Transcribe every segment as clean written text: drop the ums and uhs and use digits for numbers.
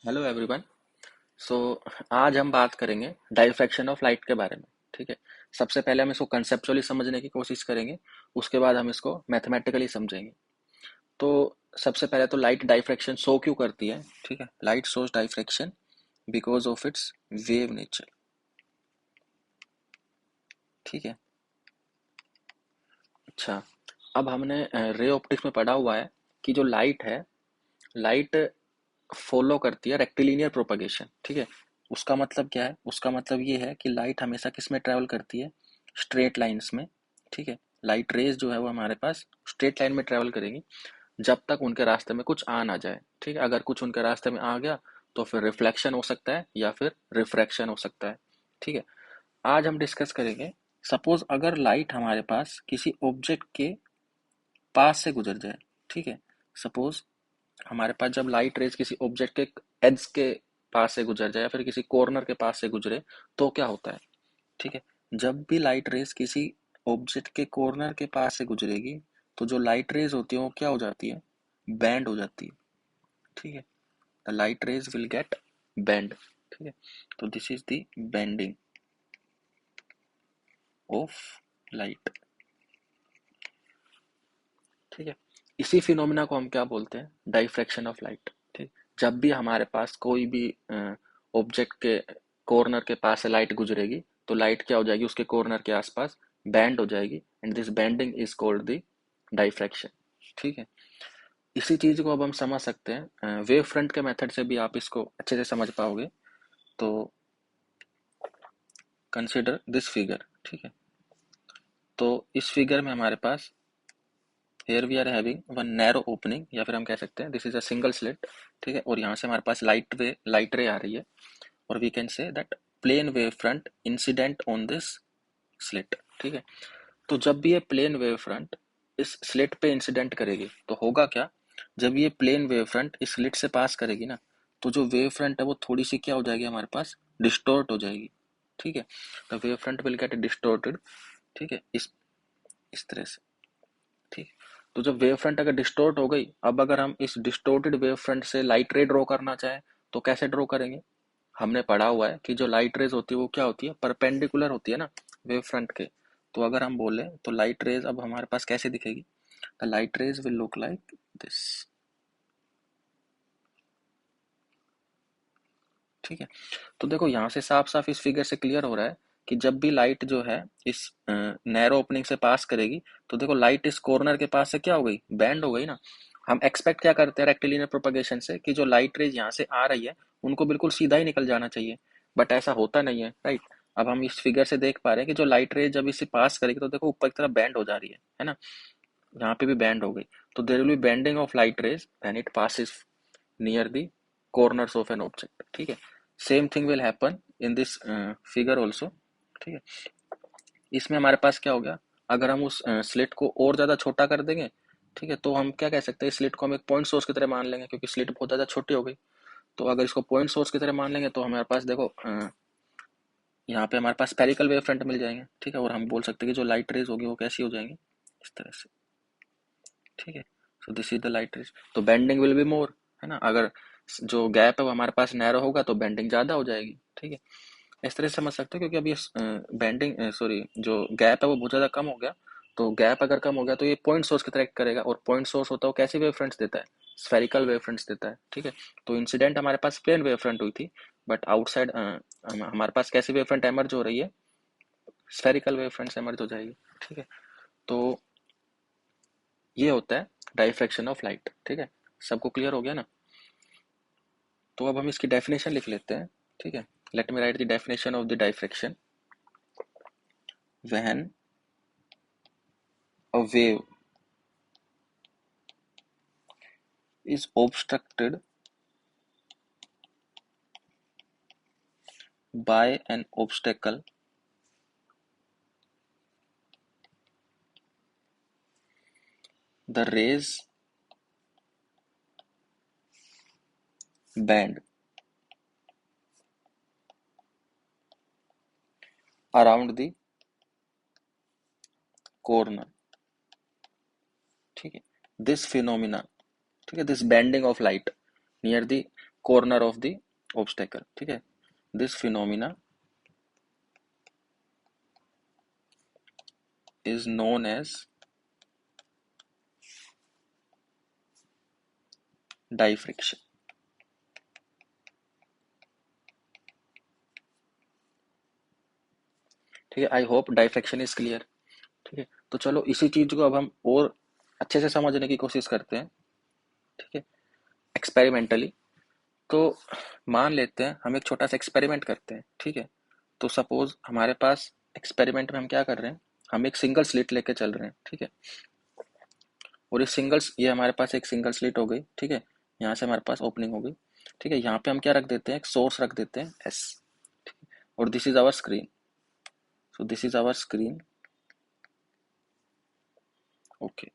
Hello everyone. सो आज हम बात करेंगे डाइफ्रैक्शन ऑफ लाइट के बारे में। ठीक है। सबसे पहले हम इसको कंसेप्चुअली समझने की कोशिश करेंगे। उसके बाद हम इसको मैथमेटिकली समझेंगे। तो सबसे पहले तो लाइट डाइफ्रैक्शन शो क्यों करती है। ठीक है। Light shows diffraction because of its wave nature. ठीक है। अच्छा, अब हमने रे ऑप्टिक्स में पढ़ा हुआ है कि जो लाइट है, लाइट फॉलो करती है रेक्टिलिनियर प्रोपगेशन। ठीक है। उसका मतलब क्या है? उसका मतलब ये है कि लाइट हमेशा किस में ट्रेवल करती है? स्ट्रेट लाइंस में। ठीक है। लाइट रेज जो है वो हमारे पास स्ट्रेट लाइन में ट्रेवल करेगी जब तक उनके रास्ते में कुछ आ ना जाए। ठीक है। अगर कुछ उनके रास्ते में आ गया तो फिर रिफ्लेक्शन हो सकता है या फिर रिफ्रैक्शन हो सकता है। ठीक है। आज हम डिस्कस करेंगे, सपोज अगर लाइट हमारे पास किसी ऑब्जेक्ट के पास से गुजर जाए। ठीक है। सपोज हमारे पास जब लाइट रेज किसी ऑब्जेक्ट के एज के पास से गुजर जाए या फिर किसी कॉर्नर के पास से गुजरे तो क्या होता है। ठीक है। जब भी लाइट रेज किसी ऑब्जेक्ट के कॉर्नर के पास से गुजरेगी तो जो लाइट रेज होती है वो क्या हो जाती है? बैंड हो जाती है। ठीक है। The light raise will get band. ठीक है। तो this is the bending of light. ठीक है। इसी फिनोमिना को हम क्या बोलते हैं? Diffraction of light. ठीक। जब भी हमारे पास कोई भी ऑब्जेक्ट के कॉर्नर के पास से लाइट गुजरेगी तो लाइट क्या हो जाएगी? उसके कॉर्नर के आसपास बैंड हो जाएगी and this bending is called the diffraction. ठीक है। इसी चीज को अब हम समझ सकते हैं वेव फ्रंट के मेथड से भी आप इसको अच्छे से समझ पाओगे। तो कंसिडर दिस फिगर। ठीक है। तो इस फिगर में हमारे पास here we are having one narrow opening या फिर हम कह सकते हैं this is a single slit. ठीक है। और यहाँ से हमारे पास लाइट रे आ रही है और we can say that plane wave front incident on this slit. ठीक है। तो जब भी ये प्लेन वेव फ्रंट इस स्लिट पे इंसिडेंट करेगी तो होगा क्या? जब ये प्लेन वेव फ्रंट इस स्लिट से पास करेगी ना तो जो वेव फ्रंट है वो थोड़ी सी क्या हो जाएगी हमारे पास? डिस्टॉर्ट हो जाएगी। ठीक है। The wave front will get distorted. ठीक है। इस तरह से। ठीक। तो जब वेव फ्रंट अगर डिस्टॉर्ट हो गई, अब अगर हम इस डिस्टॉर्टेड वेव फ्रंट से लाइट रे ड्रॉ करना चाहें तो कैसे ड्रॉ करेंगे? हमने पढ़ा हुआ है कि जो लाइट रेज होती है वो क्या होती है? परपेंडिकुलर होती है ना वेव फ्रंट के। तो अगर हम बोले तो लाइट रेज अब हमारे पास कैसे दिखेगी? The light raise will look like this. ठीक है। तो देखो यहाँ से साफ साफ इस फिगर से क्लियर हो रहा है कि जब भी लाइट जो है इस नैरो ओपनिंग से पास करेगी तो देखो लाइट इस कॉर्नर के पास से क्या हो गई? बैंड हो गई ना। हम एक्सपेक्ट क्या करते हैं रेक्टिलिनियर प्रोपगेशन से कि जो लाइट रेज यहाँ से आ रही है उनको बिल्कुल सीधा ही निकल जाना चाहिए। बट ऐसा होता नहीं है, राइट। अब हम इस फिगर से देख पा रहे हैं कि जो लाइट रेज जब इसे पास करेगी तो देखो ऊपर की तरफ बैंड हो जा रही है ना। यहाँ पे भी बैंड हो गई। तो there will be bending of light rays when it passes near the corners of an object। ठीक है। Same thing will happen in this figure also. ठीक है। इसमें हमारे पास क्या हो गया? अगर हम उस स्लिट को और ज्यादा छोटा कर देंगे, ठीक है, तो हम क्या कह सकते हैं? स्लिट को हम एक पॉइंट सोर्स की तरह मान लेंगे क्योंकि स्लिट बहुत ज्यादा छोटी हो गई। तो अगर इसको पॉइंट सोर्स की तरह मान लेंगे तो हमारे पास देखो यहाँ पे हमारे पास स्पेरिकल वेव फ्रंट मिल जाएंगे। ठीक है। और हम बोल सकते हैं कि जो लाइट रेज होगी वो कैसी हो जाएंगी? इस तरह से। ठीक है। So this is the light raise. तो बेंडिंग विल बी मोर, है ना। अगर जो गैप है वो हमारे पास नैरो होगा तो बेंडिंग ज्यादा हो जाएगी। ठीक है। इस तरह से समझ सकते हो क्योंकि अभी बेंडिंग सॉरी जो गैप है वो बहुत ज्यादा कम हो गया। तो गैप अगर कम हो गया तो ये पॉइंट सोर्स की तरह एक्ट करेगा और पॉइंट सोर्स होता है वो कैसी वेव फ्रंट्स देता है? स्फेरिकल वेव फ्रंट्स देता है। ठीक है। तो इंसिडेंट हमारे पास प्लेन वेव फ्रंट हुई थी बट आउटसाइड हमारे पास कैसी वेव फ्रंट एमर्ज हो रही है? स्फेरिकल वेव फ्रंट्स एमर्ज हो जाएगी। ठीक है। तो ये होता है डाइफ्रैक्शन ऑफ लाइट। ठीक है। सबको क्लियर हो गया ना? तो अब हम इसकी डेफिनेशन लिख लेते हैं। ठीक है। Let me write the definition of the diffraction. When a wave is obstructed by an obstacle, the rays bend around the corner। ठीक है। दिस फिनोमिना, ठीक है, this bending of light near the corner of the obstacle, ठीक है. This phenomena is known as diffraction. ठीक है, I hope diffraction is clear. ठीक है, तो चलो इसी चीज को अब हम और अच्छे से समझने की कोशिश करते हैं. ठीक है, एक्सपेरिमेंटली. तो मान लेते हैं हम एक छोटा सा एक्सपेरिमेंट करते हैं. ठीक है, तो सपोज हमारे पास एक्सपेरिमेंट में हम क्या कर रहे हैं, हम एक सिंगल स्लिट लेके चल रहे हैं. ठीक है, और ये हमारे पास एक सिंगल स्लिट हो गई. ठीक है, यहाँ से हमारे पास ओपनिंग हो गई. ठीक है, यहाँ पे हम क्या रख देते हैं, एक सोर्स रख देते हैं एस. और this is our screen. So this is our screen. Okay,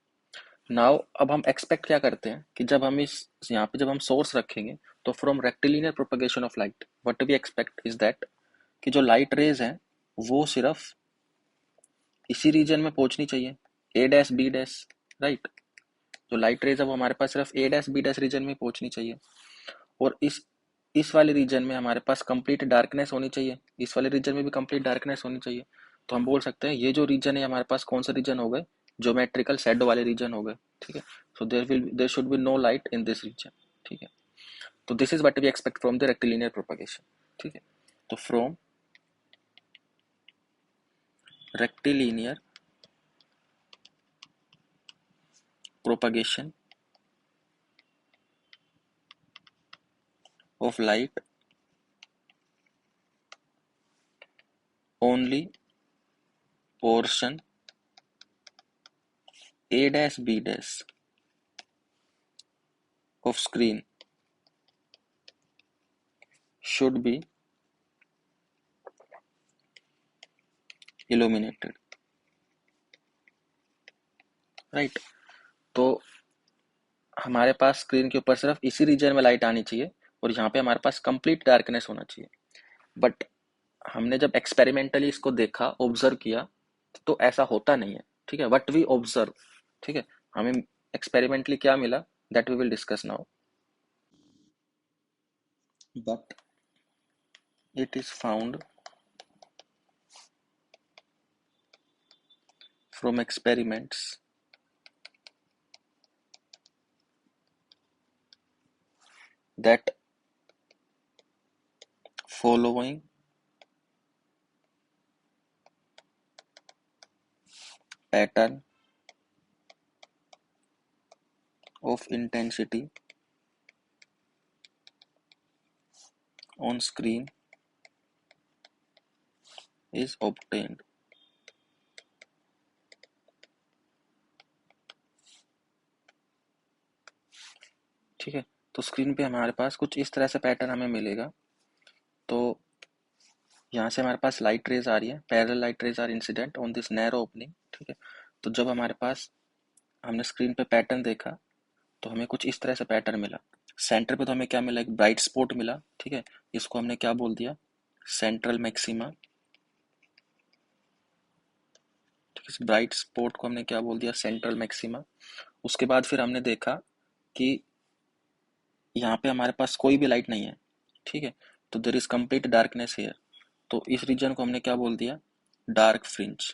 now अब हम एक्सपेक्ट क्या करते हैं कि जब हम इस यहाँ पे जब हम सोर्स रखेंगे, तो from rectilinear propagation of light what we expect is that कि जो लाइट रेज है वो सिर्फ इसी रीजन में पहुंचनी चाहिए, ए डैश बी डैश. राइट, जो लाइट रेज है वो हमारे पास सिर्फ ए डैश बी डैश रीजन में पहुंचनी चाहिए. और इस वाले रीजन में हमारे पास कंप्लीट डार्कनेस होनी चाहिए, इस वाले रीजन में भी कंप्लीट डार्कनेस होनी चाहिए. तो हम बोल सकते हैं ये जो रीजन है हमारे पास कौन सा रीजन हो गए, ज्योमेट्रिकल शैडो वाले रीजन हो गए. ठीक है, so there should be no light in this region. ठीक है, तो this is what we expect from the rectilinear propagation. ठीक है, तो from rectilinear propagation of light only portion A dash B dash of screen should be illuminated. Right, तो हमारे पास screen के ऊपर सिर्फ इसी रीजन में लाइट आनी चाहिए और यहाँ पे हमारे पास कंप्लीट डार्कनेस होना चाहिए. बट हमने जब एक्सपेरिमेंटली इसको देखा, ऑब्जर्व किया, तो ऐसा होता नहीं है. ठीक है, व्हाट वी ऑब्जर्व. ठीक है, हमें एक्सपेरिमेंटली क्या मिला, that we will discuss now. But it is found from experiments that following pattern of intensity on screen is obtained. ठीक है, तो स्क्रीन पे हमारे पास कुछ इस तरह से पैटर्न हमें मिलेगा. तो यहाँ से हमारे पास लाइट रेज आ रही है, parallel light rays are incident on this narrow opening. ठीक है, तो जब हमारे पास हमने स्क्रीन पे पैटर्न देखा तो हमें कुछ इस तरह से पैटर्न मिला. सेंटर पे तो हमें क्या मिला, एक ब्राइट स्पॉट मिला. ठीक है, इसको हमने क्या बोल दिया, सेंट्रल मैक्सिमा. ठीक है, ब्राइट स्पॉट को हमने क्या बोल दिया, सेंट्रल मैक्सिमा. उसके बाद फिर हमने देखा कि यहाँ पे हमारे पास कोई भी लाइट नहीं है. ठीक है, तो there is complete darkness here. तो इस रीजन को हमने क्या बोल दिया, डार्क फ्रिंज,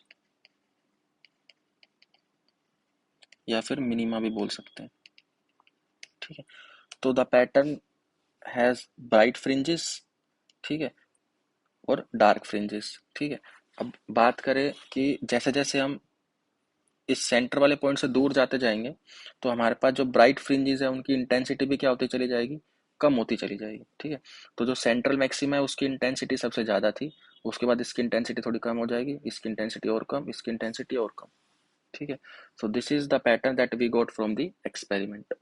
या फिर मिनिमा भी बोल सकते हैं. ठीक है, तो the pattern has bright fringes. ठीक है, और डार्क फ्रिंजेस. ठीक है, अब बात करें कि जैसे जैसे हम इस सेंटर वाले पॉइंट से दूर जाते जाएंगे तो हमारे पास जो ब्राइट फ्रिंजेस है उनकी इंटेंसिटी भी क्या होती चली जाएगी, कम होती चली जाएगी. ठीक है, तो जो सेंट्रल मैक्सिमा है उसकी इंटेंसिटी सबसे ज़्यादा थी, उसके बाद इसकी इंटेंसिटी थोड़ी कम हो जाएगी, इसकी इंटेंसिटी और कम, इसकी इंटेंसिटी और कम. ठीक है, so this is the pattern that we got from the experiment.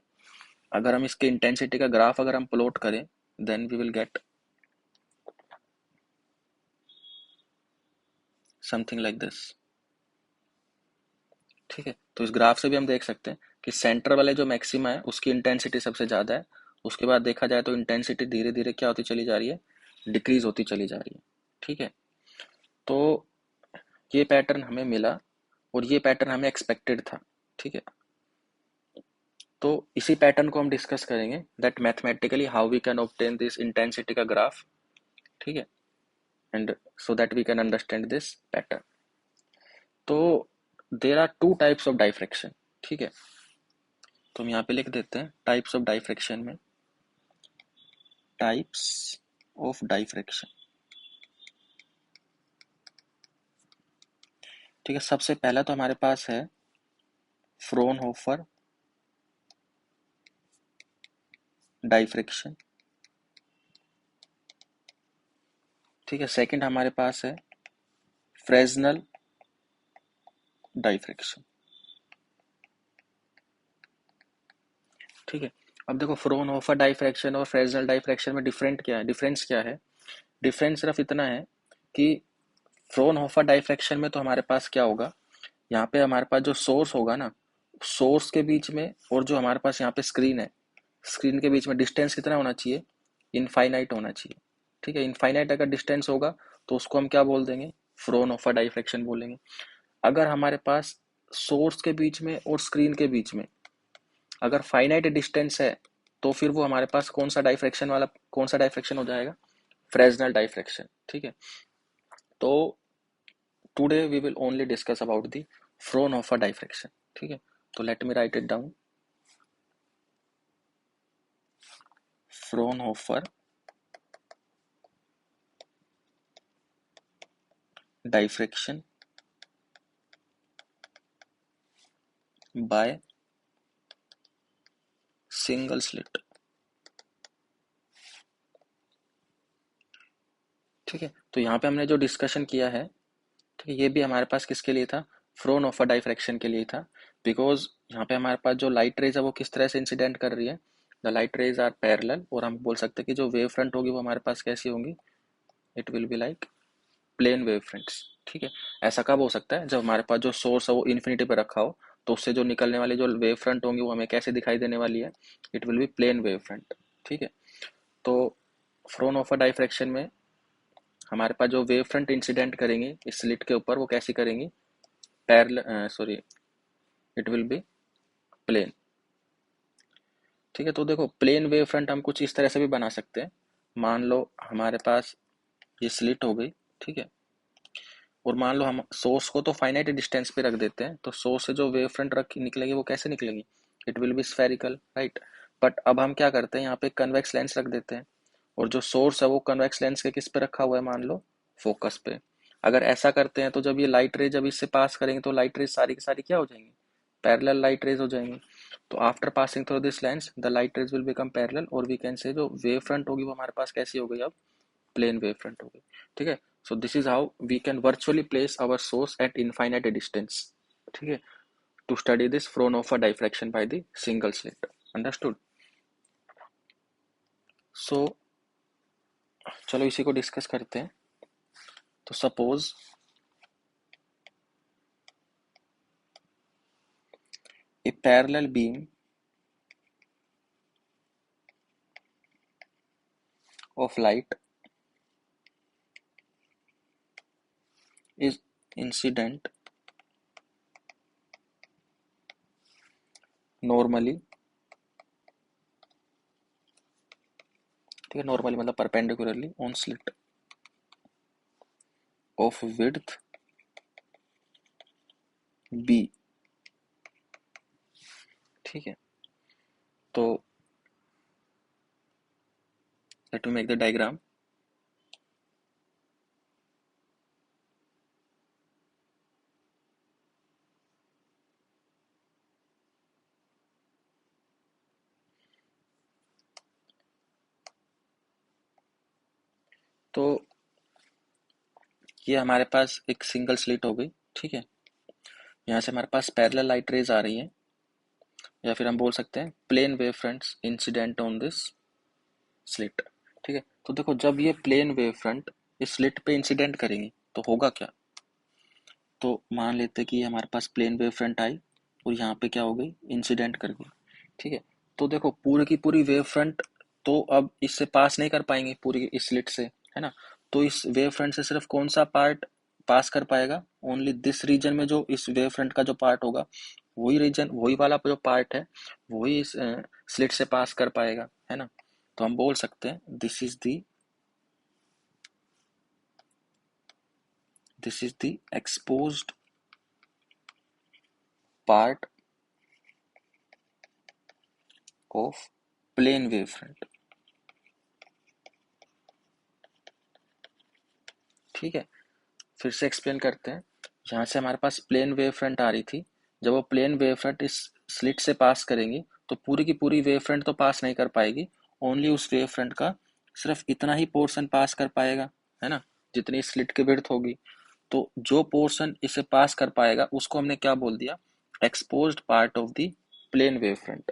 अगर हम इसके इंटेंसिटी का ग्राफ अगर हम प्लॉट करें, then we will get something like this. ठीक है, तो इस ग्राफ से भी हम देख सकते हैं कि सेंटर वाले जो मैक्सिमा है उसकी इंटेंसिटी सबसे ज़्यादा है. उसके बाद देखा जाए तो इंटेंसिटी धीरे धीरे क्या होती चली जा रही है, डिक्रीज होती चली जा रही है. ठीक है, तो ये पैटर्न हमें मिला और ये पैटर्न हमें एक्सपेक्टेड था. ठीक है, तो इसी पैटर्न को हम डिस्कस करेंगे, that mathematically how we can obtain this intensity का ग्राफ, ठीक है, and so that we can understand this pattern. तो there are two types of diffraction, ठीक है, तो हम यहाँ पे लिख देते हैं टाइप्स ऑफ डाइफ्रैक्शन में, टाइप्स ऑफ डाइफ्रैक्शन, ठीक है। सबसे पहला तो हमारे पास है फ्रोनहोफर डाइफ्रैक्शन, ठीक है। सेकंड हमारे पास है फ्रेस्नेल डाइफ्रैक्शन, ठीक है। अब देखो फ्रोनहोफर डाइफ्रैक्शन और फ्रेस्नेल डाइफ्रैक्शन में डिफरेंस क्या है? डिफरेंस सिर्फ इतना है कि फ्रोनहोफर डाइफ्रैक्शन में तो हमारे पास क्या होगा, यहाँ पे हमारे पास जो सोर्स होगा ना, सोर्स के बीच में और जो हमारे पास यहाँ पे स्क्रीन है, स्क्रीन के बीच में डिस्टेंस कितना होना चाहिए? इनफाइनाइट होना चाहिए, ठीक है। इनफाइनाइट अगर डिस्टेंस होगा तो उसको हम क्या बोल देंगे? फ्रोनहोफर डाइफ्रैक्शन बोलेंगे। अगर हमारे पास सोर्स के बीच में और स्क्रीन के बीच में अगर फाइनाइट डिस्टेंस है, तो फिर वो हमारे पास कौन सा डाइफ्रैक्शन हो जाएगा? फ्रेस्नेल डाइफ्रैक्शन, ठीक है। तो today we will only discuss about the Fraunhofer diffraction, ठीक है। तो let me write it down, Fraunhofer diffraction by single slit, ठीक है। तो यहाँ पे हमने जो डिस्कशन किया है, ठीक है, ये भी हमारे पास किसके लिए था? फ्रोनहोफर डाइफ्रैक्शन के लिए था। बिकॉज यहाँ पे हमारे पास जो लाइट रेज है वो किस तरह से इंसिडेंट कर रही है? The light rays are parallel, और हम बोल सकते हैं कि जो वेव फ्रंट होगी वो हमारे पास कैसी होंगी? It will be like plane wave fronts, ठीक है। ऐसा कब हो सकता है? जब हमारे पास जो सोर्स है वो इन्फिनिटी पे रखा हो, तो उससे जो निकलने वाली जो वेव फ्रंट होंगी वो हमें कैसे दिखाई देने वाली है? It will be plane wave front, ठीक है। तो फ्रोनहोफर डाइफ्रैक्शन में हमारे पास जो वेव फ्रंट इंसिडेंट करेंगी इस स्लिट के ऊपर, वो कैसी करेंगी? Parallel, sorry, it will be plane, ठीक है। तो देखो प्लेन वेव फ्रंट हम कुछ इस तरह से भी बना सकते हैं। मान लो हमारे पास ये स्लिट हो गई, ठीक है, और मान लो हम सोर्स को तो फाइनाइट डिस्टेंस पे रख देते हैं, तो सोर्स से जो वेव फ्रंट रख निकलेगी वो कैसे निकलेगी? It will B spherical, right. But अब हम क्या करते हैं, यहाँ पे कन्वेक्स लेंस रख देते हैं, और जो सोर्स है वो कन्वेक्स लेंस के किस पे रखा हुआ है? मान लो फोकस पे। अगर ऐसा करते हैं तो जब ये लाइट रे जब इससे पास करेंगे तो लाइट रेज सारी की सारी क्या हो जाएंगी? पैरेलल लाइट रेज हो जाएंगी। तो after passing through this lens the light raise will become parallel, और वी कैन से जो वेव फ्रंट होगी वो हमारे पास कैसी हो गई? अब प्लेन वेव फ्रंट हो गई, ठीक है। So this is how we can virtually place our source at infinite distance, ठीक है, to study this Fraunhofer diffraction by the single slit. Understood? So चलो इसी को डिस्कस करते हैं। तो suppose a parallel beam of light is incident normally, ठीक है, नॉर्मली मतलब perpendicularly on slit of width b, ठीक है। तो let me make the diagram. तो ये हमारे पास एक सिंगल स्लिट हो गई, ठीक है। यहाँ से हमारे पास पैरेलल लाइट रेज आ रही है, या फिर हम बोल सकते हैं plane wave fronts incident on this slit, ठीक है। तो देखो जब ये प्लेन वेव फ्रंट इस स्लिट पे इंसिडेंट करेंगी तो होगा क्या? तो मान लेते हैं कि हमारे पास प्लेन वेव फ्रंट आई और यहाँ पे क्या हो गई? इंसिडेंट कर गई, ठीक है। तो देखो पूरी की पूरी वेव फ्रंट तो अब इससे पास नहीं कर पाएंगे पूरी इस स्लिट से, है ना। तो इस वेव फ्रंट से सिर्फ कौन सा पार्ट पास कर पाएगा? ओनली दिस रीजन में जो इस वेव फ्रंट का जो पार्ट होगा वही रीजन, वही वाला जो पार्ट है, वही इस स्लिट से पास कर पाएगा, है ना। तो हम बोल सकते हैं this is the exposed part of plane wave front. ठीक है, फिर से एक्सप्लेन करते हैं। यहाँ से हमारे पास प्लेन वेव फ्रंट आ रही थी, जब वो प्लेन वेव फ्रंट इस स्लिट से पास करेंगी तो पूरी की पूरी वेव फ्रंट तो पास नहीं कर पाएगी, ओनली उस वेव फ्रंट का सिर्फ इतना ही पोर्शन पास कर पाएगा, है ना, जितनी स्लिट की विड्थ होगी। तो जो पोर्शन इसे पास कर पाएगा उसको हमने क्या बोल दिया, exposed part of the plane wave front.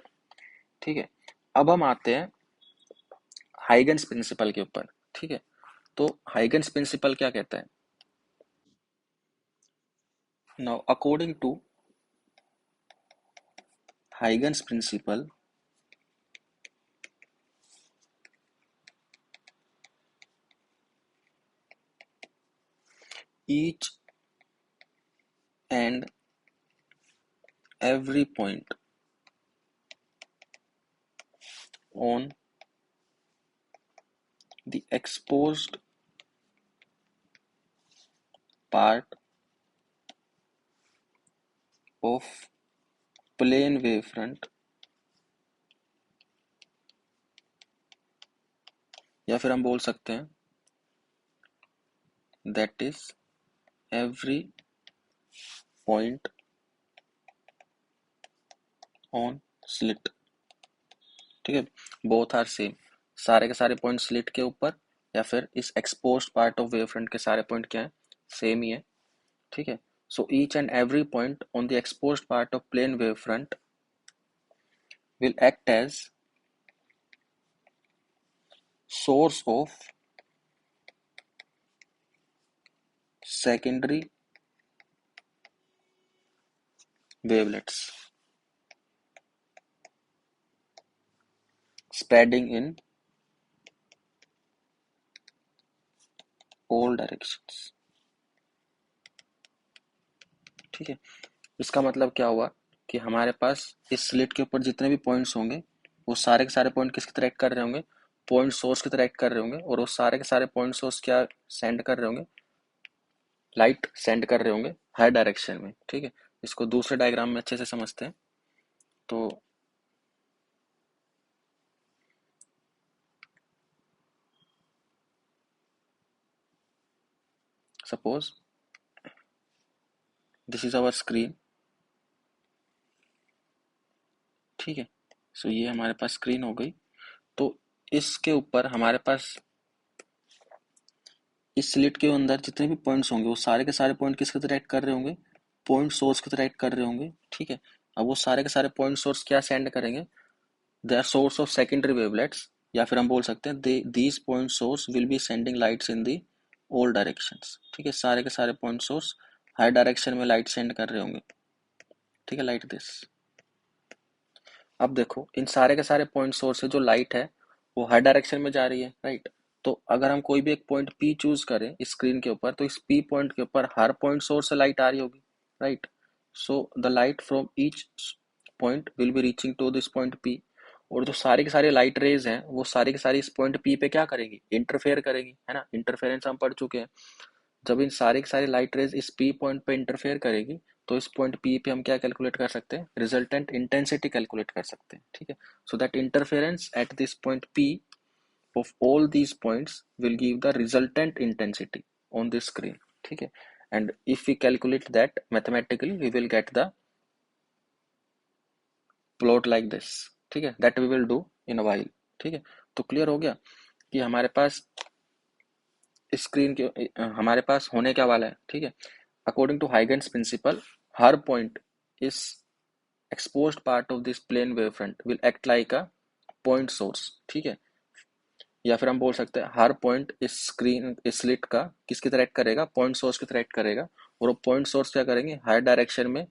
ठीक है, अब हम आते हैं हाइगन्स प्रिंसिपल के ऊपर। ठीक है, तो हाइगन्स प्रिंसिपल क्या कहता है। Now according to Huygens principle, each and every point on the exposed part of plane wavefront, या फिर हम बोल सकते हैं that is every point on slit। ठीक है, बोथ आर सेम, सारे के सारे पॉइंट स्लिट के ऊपर या फिर इस exposed part of wave front के सारे पॉइंट क्या है, सेम ही है। ठीक है, so each and every point on the exposed part of plane wavefront will act as source of secondary wavelets spreading in all directions। ठीक है, इसका मतलब क्या हुआ कि हमारे पास इस स्लिट के ऊपर जितने भी पॉइंट्स होंगे वो सारे के सारे पॉइंट किसकी तरह एक्ट कर रहे होंगे, पॉइंट सोर्स की तरह एक्ट कर रहे होंगे, और वो सारे के सारे पॉइंट सोर्स क्या सेंड कर रहे होंगे, लाइट सेंड कर रहे होंगे हर डायरेक्शन में। ठीक है, इसको दूसरे डायग्राम में अच्छे से समझते हैं। तो suppose this is our screen. ठीक है, सो ये हमारे पास स्क्रीन हो गई। तो इसके ऊपर हमारे पास इस स्लिट के अंदर जितने भी पॉइंट्स होंगे वो सारे के सारे पॉइंट किसके तरह एक्ट कर रहे होंगे, पॉइंट सोर्स की तरह एक्ट कर रहे होंगे। ठीक है, अब वो सारे के सारे पॉइंट सोर्स क्या सेंड करेंगे, they are source of secondary wavelets, या फिर हम बोल सकते हैं these point source will be sending lights in the all directions. ठीक है, सारे के सारे पॉइंट सोर्स हर डायरेक्शन में लाइट सेंड कर रहे होंगे। ठीक है, लाइट दिस। अब देखो इन सारे के सारे पॉइंट सोर्स से जो लाइट है वो हर डायरेक्शन में जा रही है, राइट। तो अगर हम कोई भी एक पॉइंट पी चूज करें स्क्रीन के ऊपर, तो इस पी पॉइंट के ऊपर हर पॉइंट सोर्स से लाइट आ रही होगी, right. So the light from each point will be reaching to this point P, और जो सारी की सारी लाइट रेज हैं वो सारी की सारी इस पॉइंट पी पे क्या करेंगी, इंटरफेयर करेगी, है ना। इंटरफेरेंस हम पढ़ चुके हैं, जब इन सारी की सारी लाइट रेज इस पी पॉइंट पे इंटरफेयर करेगी तो इस पॉइंट पी पे हम क्या कैलकुलेट कर सकते हैं, रिजल्टेंट इंटेंसिटी कैलकुलेट कर सकते हैं। ठीक है, so that interference eight this point P of all these points will give the resultant intensity on this screen। ठीक है, and if we calculate that mathematically we will get the plot like this। ठीक है, that we will do in a while। ठीक है, तो clear हो गया कि हमारे पास स्क्रीन के हमारे पास होने क्या वाला है। ठीक है, अकॉर्डिंग टू हाइगन्स प्रिंसिपल हर पॉइंट इस exposed part of this plane wavefront will act like a point source। ठीक है, या फिर हम बोल सकते हैं हर पॉइंट इस स्क्रीन इस स्लिट का किसकी तरह एक्ट करेगा, पॉइंट सोर्स की तरह एक्ट करेगा, और वो पॉइंट सोर्स क्या करेंगे, हर डायरेक्शन में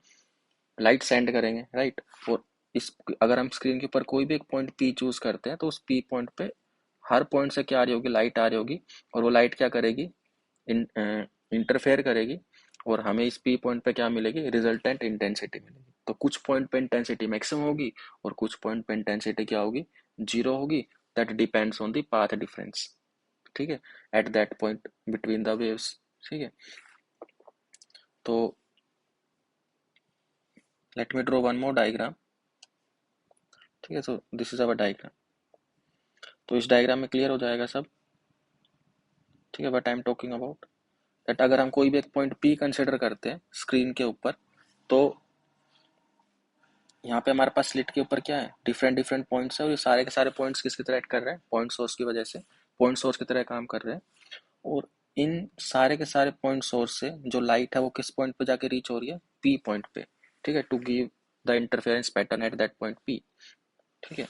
लाइट सेंड करेंगे, राइट। और इस अगर हम स्क्रीन के ऊपर कोई भी एक पॉइंट पी चूज करते हैं तो उस पी पॉइंट पे हर पॉइंट से क्या आ रही होगी, लाइट आ रही होगी, और वो लाइट क्या करेगी, इंटरफेयर करेगी, और हमें इस पी पॉइंट पे क्या मिलेगी, रिजल्टेंट इंटेंसिटी मिलेगी। तो कुछ पॉइंट पे इंटेंसिटी मैक्सिमम होगी और कुछ पॉइंट पे इंटेंसिटी क्या होगी, जीरो होगी। That depends on the path difference, ठीक है, eight that point between the waves, ठीक है। तो let me draw one more diagram, ठीक है। So this is our diagram. तो इस डायग्राम में क्लियर हो जाएगा सब, ठीक है, what I am talking about. That अगर हम कोई भी एक पॉइंट पी कंसिडर करते हैं स्क्रीन के ऊपर, तो यहाँ पे हमारे पास स्लिट के ऊपर क्या है, डिफरेंट डिफरेंट पॉइंट्स है, और ये सारे के सारे पॉइंट्स किसकी तरह एक्ट कर रहे हैं, पॉइंट सोर्स की वजह से, पॉइंट सोर्स की तरह काम कर रहे हैं। और इन सारे के सारे पॉइंट सोर्स से जो लाइट है वो किस पॉइंट पे जाके रीच हो रही है, पी पॉइंट पे, ठीक है, to give the interference pattern at that point P, ठीक है।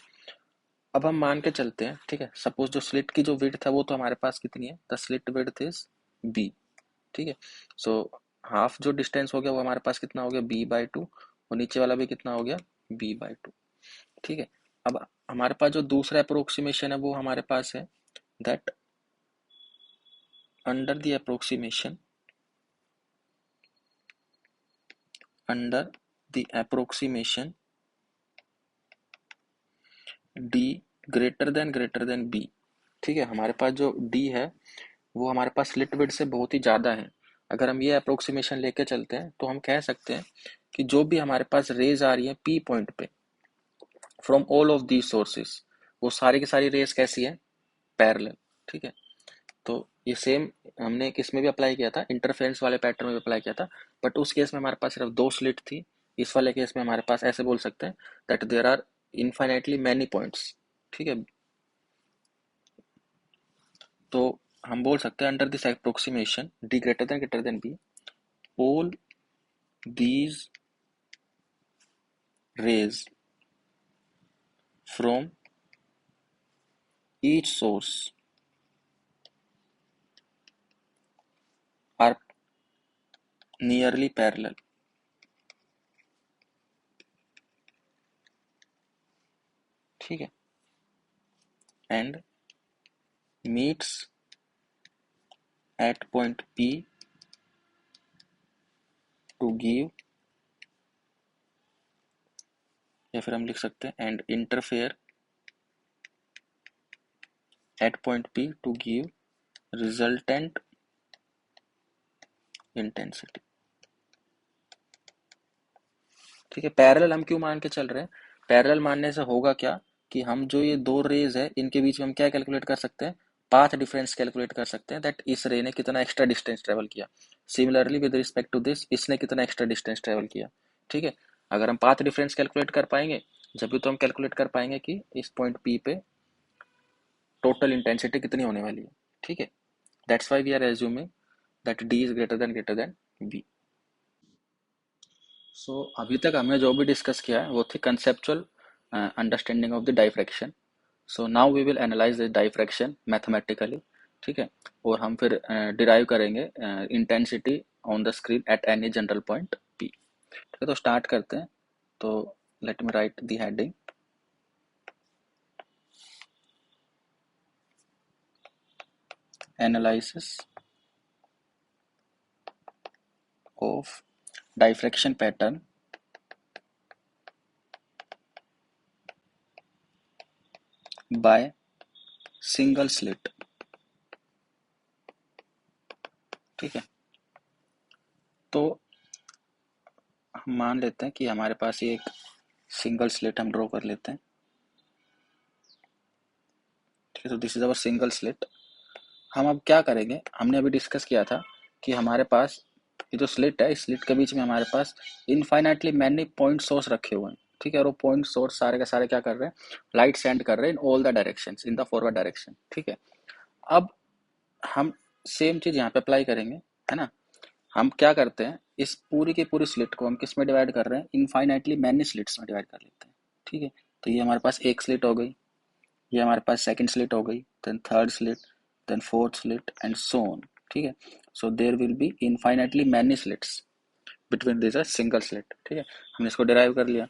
अब हम मान के चलते हैं, ठीक है, सपोज जो स्लिट की जो विड्थ है वो तो हमारे पास कितनी है, the slit width is B, ठीक है। सो हाफ जो डिस्टेंस हो गया वो हमारे पास कितना हो गया, b/2, और नीचे वाला भी कितना हो गया, b/2, ठीक है। अब हमारे पास जो दूसरा अप्रोक्सीमेशन है वो हमारे पास है, that under the approximation, under the approximation d greater than b, ठीक है। हमारे पास जो d है वो हमारे पास स्लिट विड्थ से बहुत ही ज़्यादा है। अगर हम ये अप्रोक्सीमेशन लेके चलते हैं तो हम कह सकते हैं कि जो भी हमारे पास रेज आ रही है पी पॉइंट पे from all of these sources, वो सारी की सारी रेज कैसी है, पैरेलल, ठीक है। तो ये सेम हमने किस में भी अप्लाई किया था, इंटरफेरेंस वाले पैटर्न में भी अप्लाई किया था, बट उस केस में हमारे पास सिर्फ दो स्लिट थी। इस वाले केस में हमारे पास ऐसे बोल सकते हैं that there are infinitely many points, ठीक है। तो हम बोल सकते हैं under this approximation D greater than B, all these rays from each source are nearly parallel, ठीक है, and meets at point P to give, या फिर हम लिख सकते हैं and interfere at point P to give resultant intensity, ठीक है। पैरेलल हम क्यों मान के चल रहे हैं, पैरेलल मानने से होगा क्या कि हम जो ये दो रेज है इनके बीच में हम क्या कैलकुलेट कर सकते हैं, पाथ डिफरेंस कैलकुलेट कर सकते हैं, दैट इस रे ने कितना एक्स्ट्रा डिस्टेंस ट्रेवल किया, similarly with respect to this इसने कितना एक्स्ट्रा डिस्टेंस ट्रेवल किया, ठीक है। अगर हम पाथ डिफरेंस कैलकुलेट कर पाएंगे जब भी तो हम कैलकुलेट कर पाएंगे कि इस पॉइंट पी पे टोटल इंटेंसिटी कितनी होने वाली है, ठीक है। That's why we are assuming that d is greater than b. So अभी तक हमने जो भी डिस्कस किया है वो थी conceptual understanding of the diffraction. So now we will analyse the diffraction mathematically, ठीक है। और हम फिर डिराइव करेंगे intensity on the screen at any general point P, ठीक है। तो स्टार्ट करते हैं। तो let me write the heading, analysis of diffraction pattern by single slit, ठीक है। तो हम मान लेते हैं कि हमारे पास ये एक सिंगल स्लिट हम ड्रॉ कर लेते हैं, ठीक है। तो this is our single slit. हम अब क्या करेंगे, हमने अभी डिस्कस किया था कि हमारे पास ये जो स्लिट है इस स्लिट के बीच में हमारे पास इनफाइनाइटली मैनी पॉइंट सोर्स रखे हुए हैं, ठीक है। और वो पॉइंट सोर्स सारे के सारे क्या कर रहे हैं, लाइट सेंड कर रहे हैं in all the directions, in the forward direction, ठीक है। अब हम सेम चीज यहाँ पे अप्लाई करेंगे, है ना। हम क्या करते हैं, इस पूरी की पूरी स्लिट को हम किस में डिवाइड कर रहे हैं, इनफाइनाइटली मैनी स्लिट्स में डिवाइड कर लेते हैं, ठीक है। तो ये हमारे पास एक स्लिट हो गई, ये हमारे पास सेकंड स्लिट हो गई, then third slit, then fourth slit and so on, ठीक है। So there will be infinitely many slits between this a single slit, ठीक है। हमने इसको डिराइव कर लिया।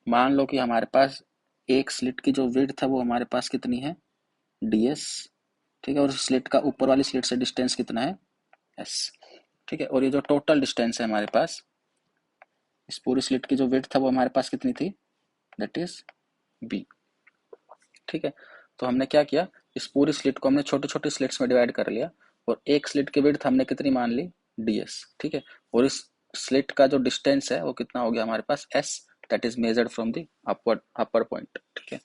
मान लो कि हमारे पास एक स्लिट की जो विड्थ है वो हमारे पास कितनी है, ds, ठीक है। और स्लिट का ऊपर वाली स्लिट से डिस्टेंस कितना है, s, ठीक है। और ये जो टोटल डिस्टेंस है हमारे पास इस पूरी स्लिट की जो विड्थ था वो हमारे पास कितनी थी, दैट इज बी। ठीक है, तो हमने क्या किया, इस पूरी स्लिट को हमने छोटे छोटे स्लिट्स में डिवाइड कर लिया, और एक स्लिट की विड्थ हमने कितनी मान ली, ds। ठीक है, और इस स्लिट का जो डिस्टेंस है वो कितना हो गया हमारे पास, s, that is measured from the upward upper point. ठीक है,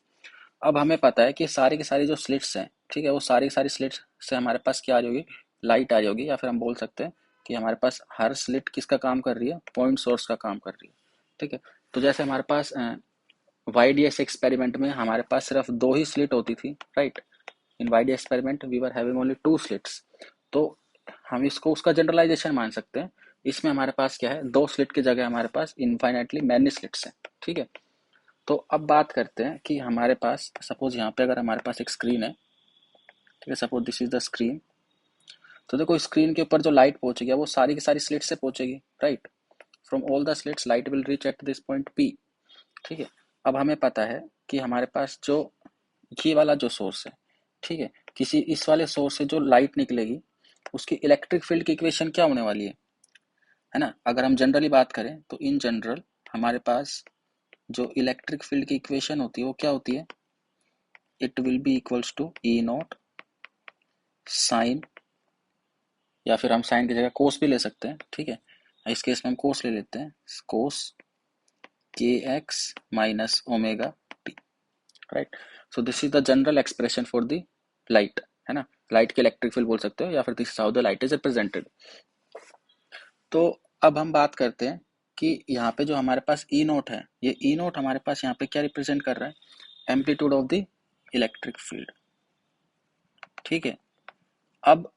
अब हमें पता है कि सारी की सारी जो स्लिट्स हैं, ठीक है, वो सारी की सारी स्लिट्स से हमारे पास क्या आ रही होगी, लाइट आ रही होगी, या फिर हम बोल सकते हैं कि हमारे पास हर स्लिट किसका काम कर रही है, पॉइंट सोर्स का काम कर रही है। ठीक है, तो जैसे हमारे पास YDS एक्सपेरिमेंट में हमारे पास सिर्फ 2 ही स्लिट होती थी, right. In YDS experiment we were having only 2 slits. तो हम इसको उसका जनरलाइजेशन मान सकते हैं। इसमें हमारे पास क्या है, 2 स्लिट की जगह हमारे पास इनफाइनाइटली मैनी स्लिट्स हैं। ठीक है, तो अब बात करते हैं कि हमारे पास सपोज यहाँ पे अगर हमारे पास एक स्क्रीन है, ठीक है, suppose this is the screen. तो देखो स्क्रीन के ऊपर जो लाइट पहुंचेगी वो सारी की सारी स्लिट से पहुंचेगी, right. From all the slits light will reach at this point P। ठीक है, अब हमें पता है कि हमारे पास जो ये वाला जो सोर्स है, ठीक है, किसी इस वाले सोर्स से जो लाइट निकलेगी उसकी इलेक्ट्रिक फील्ड की इक्वेशन क्या होने वाली है ना। अगर हम जनरली बात करें तो इन जनरल हमारे पास जो इलेक्ट्रिक फील्ड की इक्वेशन होती है वो क्या होती है, it will be equals to E naught sine, या फिर हम साइन की जगह कोस भी ले सकते हैं। ठीक है, इस केस में हम कोस ले लेते हैं, कोस k x minus omega t, right. So this is the general expression for the light, है ना। लाइट के इलेक्ट्रिक फील्ड बोल सकते हो, या फिर this is how the light is represented. तो अब हम बात करते हैं कि यहाँ पे जो हमारे पास ई नोट है, ये ई नोट हमारे पास यहाँ पे क्या रिप्रेजेंट कर रहा है, amplitude of the electric field. ठीक है, अब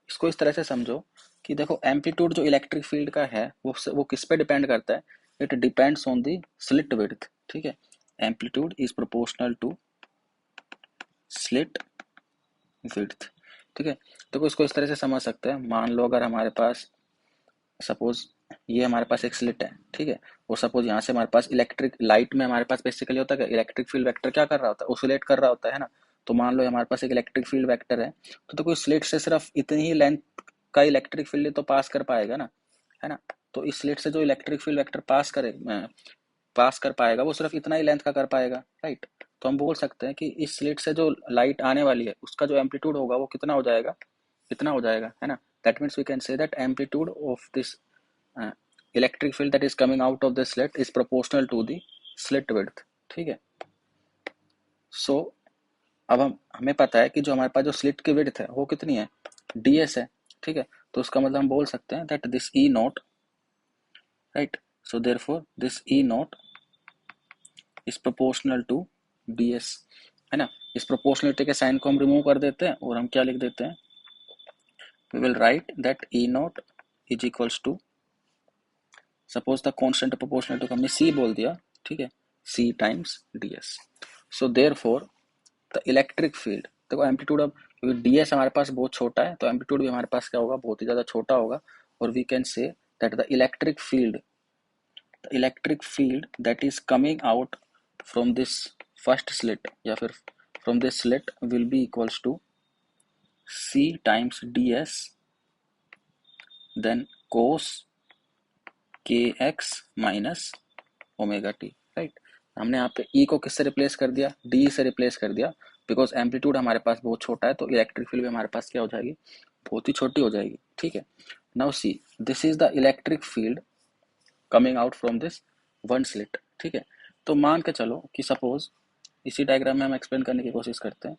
इसको इस तरह से समझो कि देखो एम्पलीट्यूड जो इलेक्ट्रिक फील्ड का है वो किस पे डिपेंड करता है, it depends on the slit width. ठीक है, amplitude is proportional to slit width. ठीक है, तो इसको इस तरह से समझ सकते हैं, मान लो अगर हमारे पास सपोज ये हमारे पास एक स्लिट है, ठीक है, और सपोज यहाँ से हमारे पास इलेक्ट्रिक लाइट में हमारे पास बेसिकली होता है इलेक्ट्रिक फील्ड वेक्टर क्या कर रहा होता है, ओसिलेट कर रहा होता है ना। तो मान लो हमारे पास एक इलेक्ट्रिक फील्ड वेक्टर है, तो कोई स्लिट से सिर्फ इतनी ही लेंथ का इलेक्ट्रिक फील्ड तो पास कर पाएगा ना, है ना। तो इस स्लिट से जो इलेक्ट्रिक फील्ड वेक्टर पास कर पाएगा वो सिर्फ इतना ही लेंथ का कर पाएगा, राइट। तो हम बोल सकते हैं कि इस स्लिट से जो लाइट आने वाली है उसका जो एम्पलीट्यूड होगा वो कितना हो जाएगा, इतना हो जाएगा, है ना। That means we can say that amplitude of this electric field that is coming out of the slit is proportional to the slit width. ठीक है, सो अब हमें पता है कि जो हमारे पास जो स्लिट की विड्थ है वो कितनी है, ds है। ठीक है, तो उसका मतलब हम बोल सकते हैं that this E naught, right. So therefore this E naught is proportional to ds, है ना। इस प्रोपोर्शनलिटी के साइन को हम रिमूव कर देते हैं और हम क्या लिख देते हैं, we will write that E naught is equals to, suppose the constant proportional को हमने c बोल दिया, ठीक है, c times ds। So therefore the electric field, देखो एम्पलीट्यूड अब क्योंकि ds हमारे पास बहुत छोटा है तो एम्पलीट्यूड भी हमारे पास क्या होगा, बहुत ही ज्यादा छोटा होगा। और we can say that the electric field that is coming out from this first slit, या फिर from this slit will be equals to c times ds then cos k x minus omega t, right. हमने यहाँ पे ई को किससे replace कर दिया, D से रिप्लेस कर दिया, बिकॉज एम्पलीट्यूड हमारे पास बहुत छोटा है तो इलेक्ट्रिक फील्ड भी हमारे पास क्या हो जाएगी, बहुत ही छोटी हो जाएगी। ठीक है, now see this is the electric field coming out from this one slit. ठीक है, तो मान के चलो कि सपोज इसी डायग्राम में हम एक्सप्लेन करने की कोशिश करते हैं।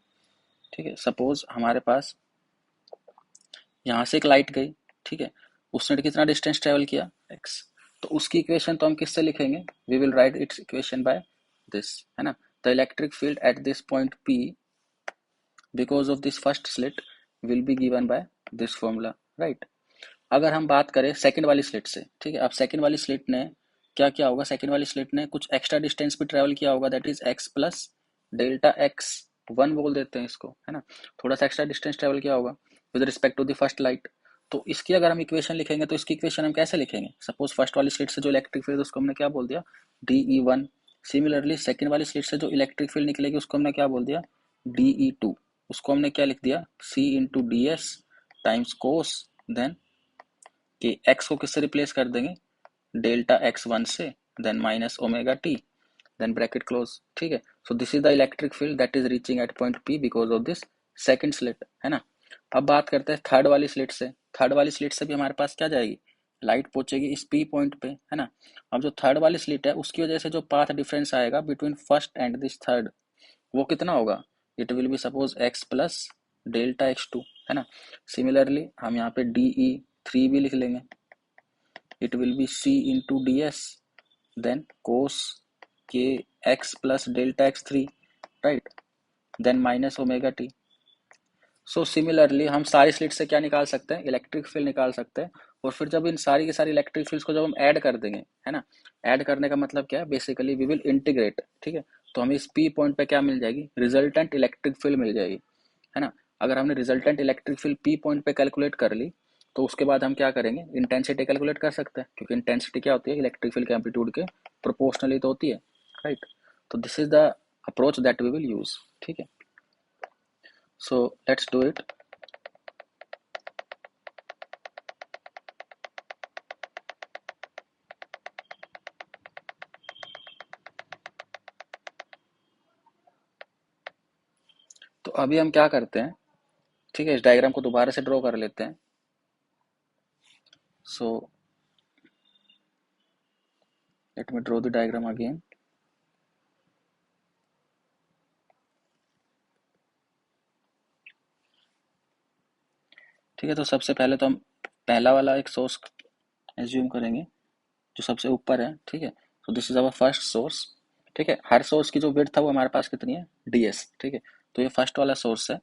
ठीक है, सपोज हमारे पास यहाँ से एक लाइट गई, ठीक है, उसने कितना डिस्टेंस ट्रेवल किया, x। तो उसकी इक्वेशन तो हम किससे लिखेंगे, we will write its equation by this, है ना। The electric field at this point P because of this first slit will be given by this formula, right. अगर हम बात करें सेकंड वाली स्लिट से, ठीक है, अब सेकंड वाली स्लिट ने क्या किया होगा, सेकंड वाली स्लिट ने कुछ एक्स्ट्रा डिस्टेंस भी ट्रेवल किया होगा, that is x plus delta x, one बोल देते हैं इसको, है ना। थोड़ा सा एक्स्ट्रा डिस्टेंस ट्रेवल किया होगा with respect to the first light. तो इसकी अगर हम इक्वेशन लिखेंगे तो इसकी इक्वेशन हम कैसे लिखेंगे, सपोज फर्स्ट वाली स्लिट से जो इलेक्ट्रिक फील्ड उसको हमने क्या बोल दिया, DE1। सिमिलरली सेकंड वाली स्लिट से जो इलेक्ट्रिक फील्ड निकलेगी उसको हमने क्या बोल दिया, DE2। उसको हमने क्या लिख दिया, C into ds times cos, then कि x को किससे रिप्लेस कर देंगे, डेल्टा एक्स वन से, then minus omega t, then bracket close, ठीक है। So this is the electric field that is reaching at point P because of this second slit, है ना। अब बात करते हैं थर्ड वाली स्लिट से। थर्ड वाली स्लिट से भी हमारे पास क्या जाएगी, लाइट पहुंचेगी इस पी पॉइंट पे, है ना। अब जो थर्ड वाली स्लिट है उसकी वजह से जो पाथ डिफरेंस आएगा between first and this third, वो कितना होगा, it will be suppose x plus delta x two, है ना। सिमिलरली हम यहाँ पे डी ई थ्री भी लिख लेंगे, it will be c into ds, then cos k x plus delta x3, right, then minus omega t. So similarly हम सारी स्लिट से क्या निकाल सकते हैं, इलेक्ट्रिक फील्ड निकाल सकते हैं। और फिर जब इन सारी की सारी इलेक्ट्रिक फील्ड्स को जब हम ऐड कर देंगे, है ना, ऐड करने का मतलब क्या है, बेसिकली वी विल इंटीग्रेट, ठीक है। तो हमें इस पी पॉइंट पे क्या मिल जाएगी, रिजल्टेंट इलेक्ट्रिक फील्ड मिल जाएगी, है ना। अगर हमने resultant electric field P point पे कैलकुलेट कर ली, तो उसके बाद हम क्या करेंगे, इंटेंसिटी कैलकुलेट कर सकते हैं, क्योंकि इंटेंसिटी क्या होती है, इलेक्ट्रिक फील्ड के एम्पलीट्यूड के प्रोपोर्शनली तो होती है, राइट। तो this is the approach that we will use, ठीक है। So let's do it. तो अभी हम क्या करते हैं, ठीक है, इस डायग्राम को दोबारा से ड्रॉ कर लेते हैं। So let me draw the diagram again. ठीक है, तो सबसे पहले तो हम पहला वाला एक सोर्स एज्यूम करेंगे जो सबसे ऊपर है, ठीक है। तो this is our first source, ठीक है। हर सोर्स की जो विड्थ है वो हमारे पास कितनी है, ds, ठीक है। तो ये फर्स्ट वाला सोर्स है,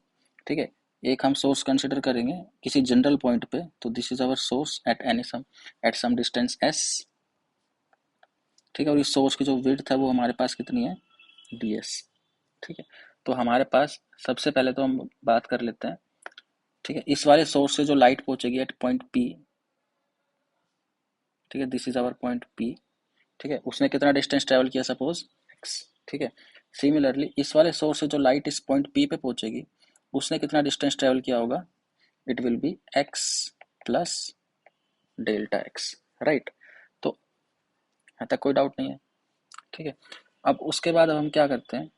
ठीक है। एक हम सोर्स कंसिडर करेंगे किसी जनरल पॉइंट पे, तो this is our source at some distance s, ठीक है। और इस सोर्स की जो विड्थ है वो हमारे पास कितनी है, ds, ठीक है। तो हमारे पास सबसे पहले तो हम बात कर लेते हैं, ठीक है, इस वाले सोर्स से जो लाइट पहुंचेगी एट पॉइंट P, ठीक है, this is our point P, ठीक है। उसने कितना डिस्टेंस ट्रेवल किया, सपोज x, ठीक है। सिमिलरली इस वाले सोर्स से जो लाइट इस पॉइंट P पे पहुंचेगी, उसने कितना डिस्टेंस ट्रेवल किया होगा, it will B x plus delta x, right. तो यहाँ तक कोई डाउट नहीं है, ठीक है। अब उसके बाद अब हम क्या करते हैं,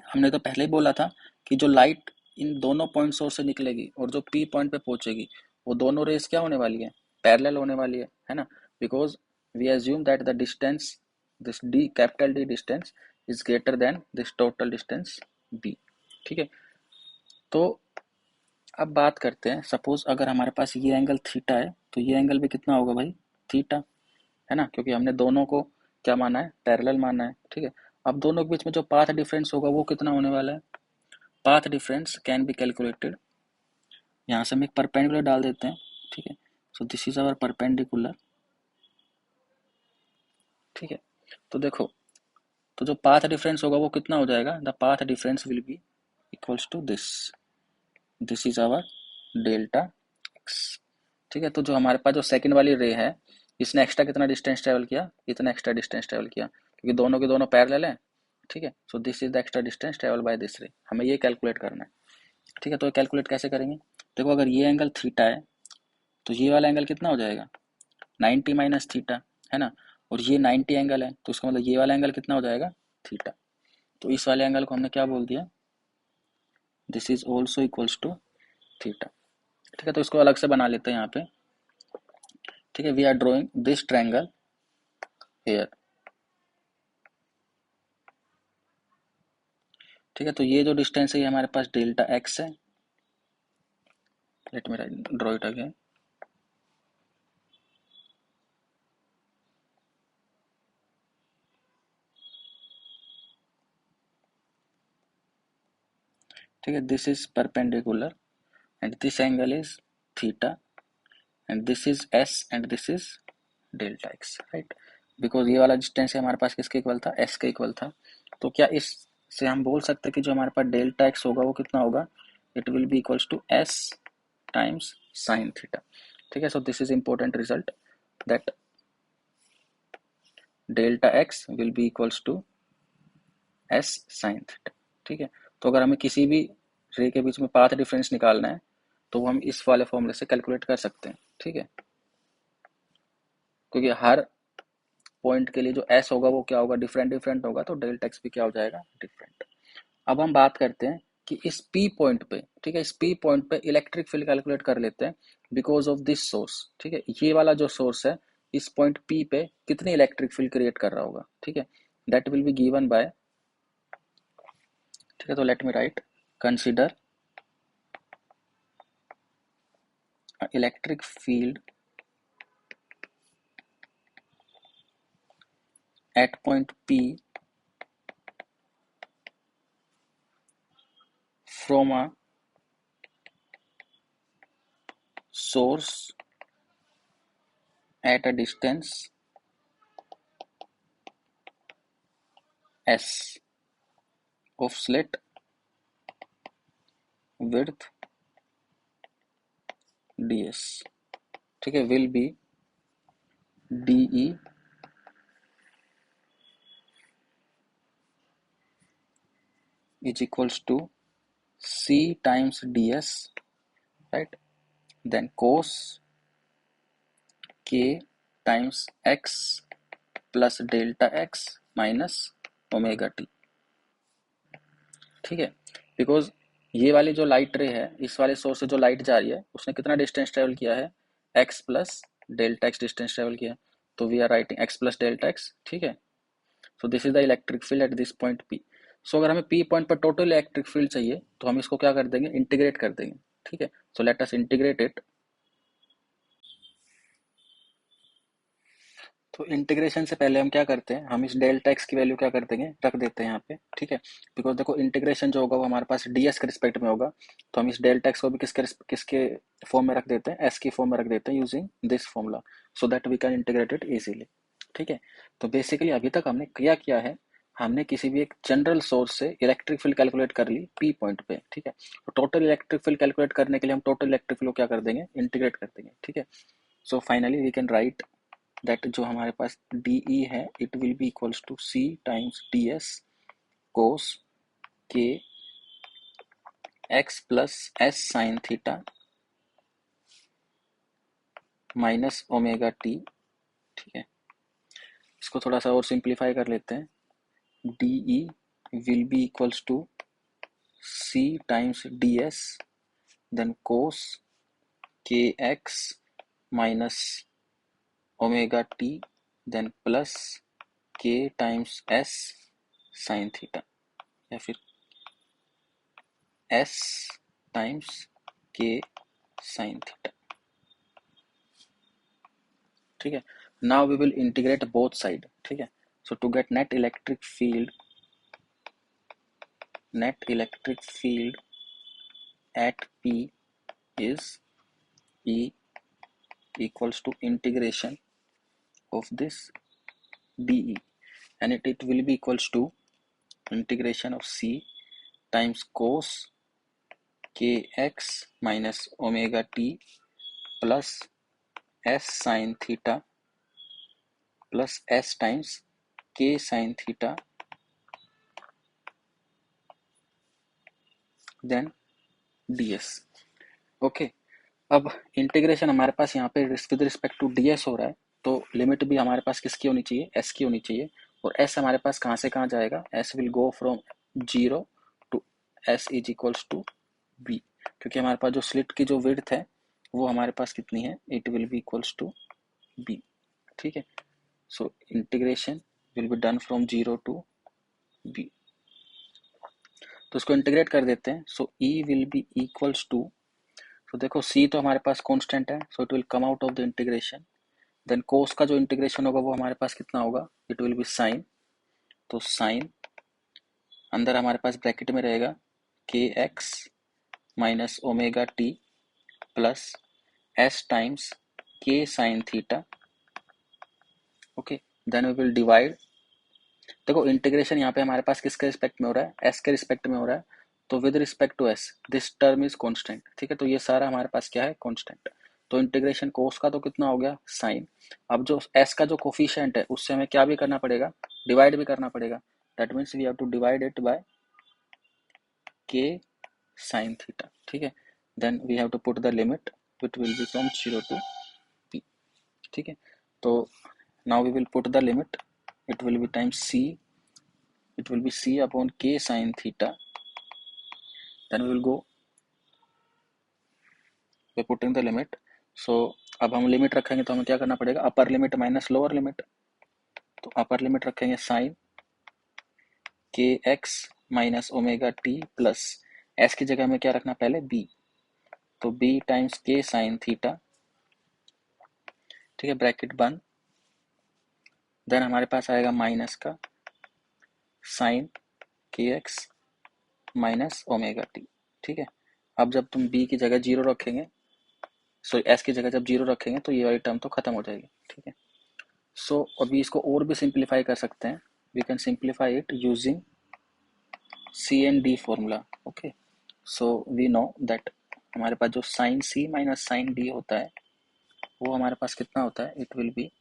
हमने तो पहले ही बोला था कि जो लाइट इन दोनों पॉइंट सोर्स से निकलेगी और जो पी पॉइंट पे पहुंचेगी, वो दोनों रेस क्या होने वाली है, पैरेलल होने वाली है ना। Because we assume that the distance, this D capital D distance is greater than this total distance b, ठीक है। तो अब बात करते हैं, सपोज अगर हमारे पास ये एंगल थीटा है, तो ये एंगल भी कितना होगा भाई, थीटा, है ना, क्योंकि हमने दोनों को क्या माना है, पैरेलल माना है, ठीक है। अब दोनों के बीच में जो पाथ डिफरेंस होगा वो कितना होने वाला है, path difference can be calculated, यहाँ से हम एक परपेंडिकुलर डाल देते हैं, ठीक है। So this is our perpendicular, ठीक है। तो देखो, तो जो पाथ डिफरेंस होगा वो कितना हो जाएगा, the path difference will be equals to this, this is our delta x, ठीक है। तो जो हमारे पास जो सेकंड वाली रे है, इसने एक्स्ट्रा कितना डिस्टेंस ट्रेवल किया, इतना एक्स्ट्रा डिस्टेंस ट्रेवल किया, क्योंकि दोनों के दोनों पैरेलल हैं, ठीक है। So this is the extra distance travel by this रे, हमें ये कैलकुलेट करना है, ठीक है। तो कैलकुलेट कैसे करेंगे, देखो अगर ये एंगल थीटा है, तो ये वाला एंगल कितना हो जाएगा, 90 माइनस थीटा, है ना। और ये 90 एंगल है, तो इसका मतलब ये वाला एंगल कितना हो जाएगा, थीटा। तो इस वाले एंगल को हमने क्या बोल दिया, this is also equals to theta, ठीक है। तो इसको अलग से बना लेते हैं यहाँ पे, ठीक है। We are drawing this triangle here, ठीक है। तो ये जो डिस्टेंस है ये हमारे पास डेल्टा एक्स है, let me draw it again, ठीक है। This is perpendicular and this angle is theta and this is S and this is delta x, right. Because ये वाला डिस्टेंस है हमारे पास किसके इक्वल था, एस के इक्वल था। तो क्या इससे हम बोल सकते हैं कि जो हमारे पास डेल्टा एक्स होगा वो कितना होगा, it will be equals to S times sine theta, ठीक है। So this is important result that delta x will be equals to S sine theta, ठीक है। तो अगर हमें किसी भी रे के बीच में पाथ डिफरेंस निकालना है, तो हम इस वाले फॉर्मूले से कैलकुलेट कर सकते हैं, ठीक है। क्योंकि हर पॉइंट के लिए जो एस होगा वो क्या होगा, डिफरेंट डिफरेंट होगा, तो डेल्टा एक्स भी क्या हो जाएगा, डिफरेंट। अब हम बात करते हैं कि इस पी पॉइंट पे, ठीक है, इस पी पॉइंट पे इलेक्ट्रिक फील्ड कैलकुलेट कर लेते हैं बिकॉज ऑफ दिस सोर्स। ठीक है, ये वाला जो सोर्स है इस पॉइंट पी पे कितनी इलेक्ट्रिक फील्ड क्रिएट कर रहा होगा। ठीक है, that will be given bye, ठीक है, तो let me right, consider electric field at point P from a source at a distance S of slit width ds। ठीक है, will be de is equals to c times ds, right? Then cos k times x plus delta x minus omega t। ठीक है, because ये वाली जो light रे है, इस वाले सोर्स से जो लाइट जा रही है उसने कितना डिस्टेंस ट्रेवल किया है, x plus delta x distance travel किया, तो we are writing x plus delta x. ठीक है, so this is the electric field at this point P। सो अगर हमें P पॉइंट पर टोटल इलेक्ट्रिक फील्ड चाहिए तो हम इसको क्या कर देंगे, इंटीग्रेट कर देंगे। ठीक है, सो लेट अस इंटीग्रेट इट। तो इंटीग्रेशन से पहले हम क्या करते हैं, हम इस डेल्टा एक्स की वैल्यू क्या कर देंगे, रख देते हैं यहाँ पे। ठीक है, बिकॉज देखो इंटीग्रेशन जो होगा वो हमारे पास ds के रिस्पेक्ट में होगा, तो हम इस डेल्टा एक्स को भी किसके फॉर्म में रख देते हैं, s की फॉर्म में रख देते हैं using this formula, so that we can integrate it easily. ठीक है, तो बेसिकली अभी तक हमने किया है, हमने किसी भी एक जनरल सोर्स से इलेक्ट्रिक फील्ड कैलकुलेट कर ली पी पॉइंट पे। ठीक है, तो टोटल इलेक्ट्रिक फील्ड कैलकुलेट करने के लिए हम टोटल इलेक्ट्रिक फील्ड को क्या कर देंगे, इंटीग्रेट कर देंगे। ठीक है, so finally we can write that जो हमारे पास DE है it will be equals to C times DS cos k x plus S sine theta minus omega t. ठीक है, इसको थोड़ा सा और सिंप्लीफाई कर लेते हैं, DE will be equals to C times DS then cos k x minus omega t then plus k times S sine theta, या फिर S times k sine theta. ठीक है, now we will integrate both side. ठीक है, so to get net electric field at P is E equals to integration of this DE, and it will be equals to integration of C times cos kx minus omega t plus s sin theta plus s times k sin theta then ds। Okay, अब integration हमारे पास यहाँ पे with respect to ds हो रहा है, तो limit भी हमारे पास किसकी होनी चाहिए, s की होनी चाहिए, और s हमारे पास कहाँ से कहाँ जाएगा, s will go from 0 to s is equals to b, क्योंकि हमारे पास जो स्लिट की जो विड्थ है वो हमारे पास कितनी है, it will be equals to b। ठीक है, so integration will be done from 0 to b, तो इसको इंटीग्रेट कर देते हैं, so e will be equals to, तो देखो c तो हमारे पास कांस्टेंट है, so it will come out of the integration, then cos का जो इंटीग्रेशन होगा वो हमारे पास कितना होगा, इट विल बी साइन, तो साइन अंदर हमारे पास ब्रैकेट में रहेगा k x minus omega t plus s times k sine theta. Okay, then we will divide, देखो इंटीग्रेशन यहाँ पे हमारे पास किसके रिस्पेक्ट में हो रहा है, एस के रिस्पेक्ट में हो रहा है, तो with respect to S this term is constant. ठीक है, तो ये सारा हमारे पास क्या है, कांस्टेंट, तो इंटीग्रेशन कोस का तो कितना हो गया, साइन, अब जो एस का जो कोफिशिएंट है उससे हमें क्या भी करना पड़ेगा, डिवाइड भी करना पड़ेगा, that means we have to divide it by k sine theta. ठीक है, then we have to put the limit which will be from 0 to p। ठीक है, तो Now we will put the limit. It will be times c. It will be c upon k sin theta. Then we will go by putting the limit. So अब हम limit रखेंगे तो हमें क्या करना पड़ेगा, upper limit minus lower limit. तो upper limit रखेंगे साइन के x minus omega t plus S की जगह में क्या रखना पहले बी, तो B times k sine theta. ठीक है, ब्रैकेट बंद. देन हमारे पास आएगा माइनस का साइन के एक्स माइनस ओमेगा टी. ठीक है, अब जब तुम बी की जगह जीरो रखेंगे, सॉरी एस की जगह जब जीरो रखेंगे तो ये वाली टर्म तो खत्म हो जाएगी. ठीक है, सो अभी इसको और भी सिंप्लीफाई कर सकते हैं. We can simplify it using C and D formula. Okay, so we know that हमारे पास जो sine C minus sine D होता है वो हमारे पास कितना होता है, it will be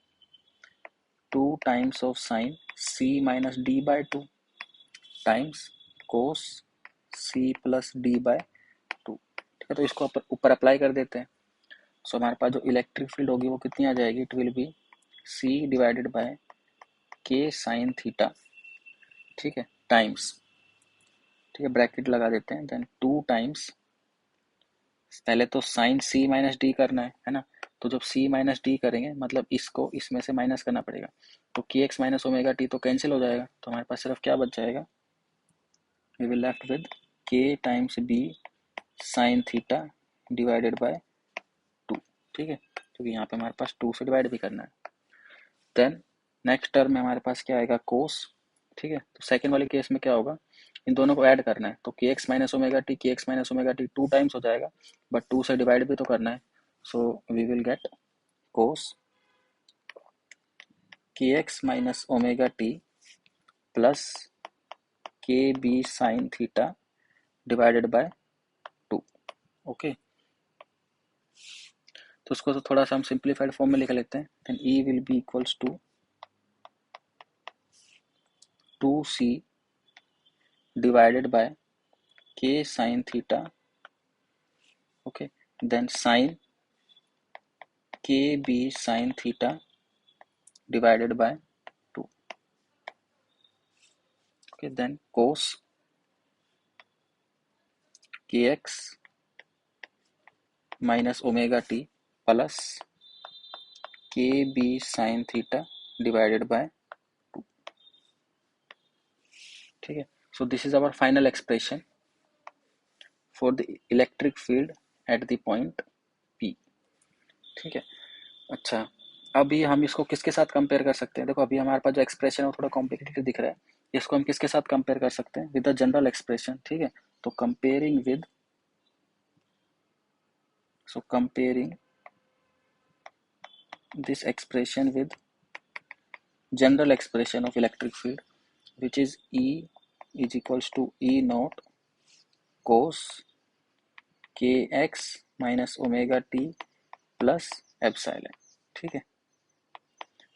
2 times of sine C minus D by 2 times cos C plus D by 2. ठीक है, तो इसको ऊपर अप्लाई कर देते हैं. सो हमारे पास जो इलेक्ट्रिक फील्ड होगी वो कितनी आ जाएगी, it will be C divided by k sine theta. ठीक है, टाइम्स, ठीक है ब्रैकेट लगा देते हैं. देन 2 टाइम्स, पहले तो साइन सी माइनस डी करना है ना. तो जब सी माइनस डी करेंगे मतलब इसको इसमें से माइनस करना पड़ेगा. तो k x minus omega t तो कैंसिल हो जाएगा. तो हमारे पास सिर्फ क्या बच जाएगा, we will left with k times b sine theta divided by 2. ठीक है, क्योंकि यहाँ पे हमारे पास 2 से डिवाइड भी करना है. देन नेक्स्ट टर्म में हमारे पास क्या आएगा, कोस. ठीक है, तो सेकेंड वाले केस में क्या होगा, इन दोनों को ऐड करना है. तो k x minus omega T, के x minus omega T 2 times हो जाएगा, बट 2 से डिवाइड भी तो करना है. So we will get cos k x minus omega t plus k b sine theta divided by 2. Okay, तो उसको तो थोड़ा सा हम सिंप्लीफाइड फॉर्म में लिख लेते हैं. Then E will be equals to 2c divided by k sin theta. Okay, then sin kb sin theta divided by 2. Okay, then cos kx minus omega t plus kb sin theta divided by 2. ठीक है, so this is our final expression for the electric field at the point P. ठीक है, अच्छा अभी हम इसको किसके साथ कंपेयर कर सकते हैं, देखो अभी हमारे पास जो एक्सप्रेशन है वो थोड़ा कॉम्प्लिकेटेड दिख रहा है. इसको हम किसके साथ कंपेयर कर सकते हैं, विद द जनरल एक्सप्रेशन. ठीक है, तो comparing with, so comparing this expression with general expression of electric field which is E is equals to E naught cos kx minus omega t plus epsilon. ठीक है,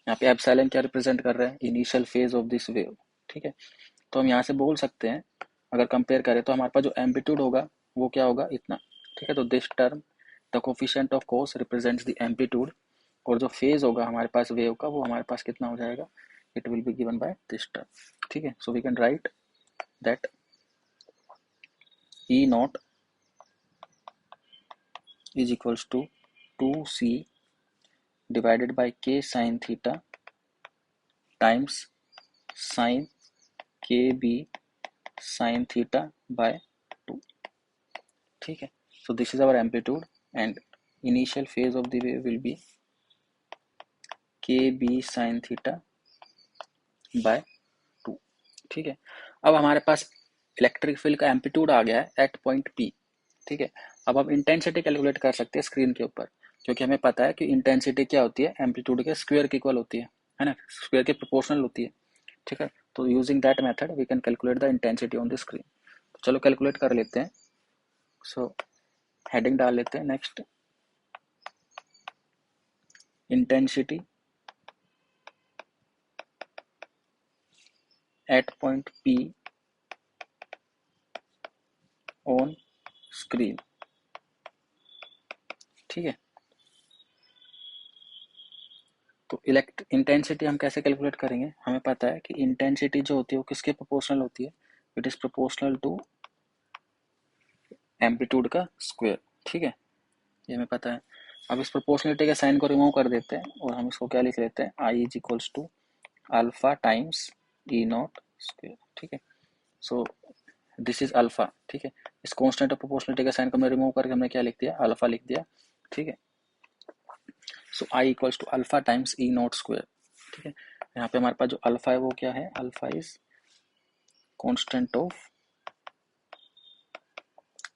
यहाँ पे epsilon क्या represent कर रहा है, initial phase of this wave. ठीक है, तो हम यहाँ से बोल सकते हैं अगर कंपेयर करें तो हमारे पास जो एम्पलीट्यूड होगा वो क्या होगा, इतना. ठीक है, तो this term the coefficient of cos represents the amplitude, और जो फेज होगा हमारे पास वेव का वो हमारे पास कितना हो जाएगा, it will be given by this term. ठीक है, so we can write that E naught is equals to 2c divided by k sin theta times sin kb sin theta by 2. ठीक है, so this is our amplitude and initial phase of the wave will be kb sin theta by 2. ठीक है, अब हमारे पास electric field का amplitude आ गया है eight point P. ठीक है, अब हम इंटेंसिटी कैलकुलेट कर सकते हैं स्क्रीन के ऊपर, क्योंकि हमें पता है कि इंटेंसिटी क्या होती है, एम्पलीट्यूड के स्क्वायर के इक्वल होती है ना, स्क्वायर के प्रोपोर्शनल होती है. ठीक है, तो using that method we can calculate the intensity on the screen. तो चलो कैलकुलेट कर लेते हैं. सो हेडिंग डाल लेते हैं next, intensity at point P on screen. ठीक है, तो इंटेंसिटी हम कैसे कैलकुलेट करेंगे, हमें पता है कि इंटेंसिटी जो होती है वो किसके प्रोपोर्शनल होती है, it is proportional to amplitude का स्क्वायर। ठीक है, ये हमें पता है। अब इस प्रोपोर्शनलिटी के साइन को रिमूव कर देते हैं और हम इसको क्या लिख लेते हैं, I is equals to alpha times E naught square. ठीक है, सो दिस इज अल्फा। ठीक है, इस कांस्टेंट ऑफ प्रोपोर्शनलिटी का साइन को हमने रिमूव करके हमने क्या लिख दिया, अल्फा लिख दिया। ठीक है, so I equals to alpha times E naught square. ठीक है, यहाँ पे हमारे पास जो अल्फा है वो क्या है, alpha is constant of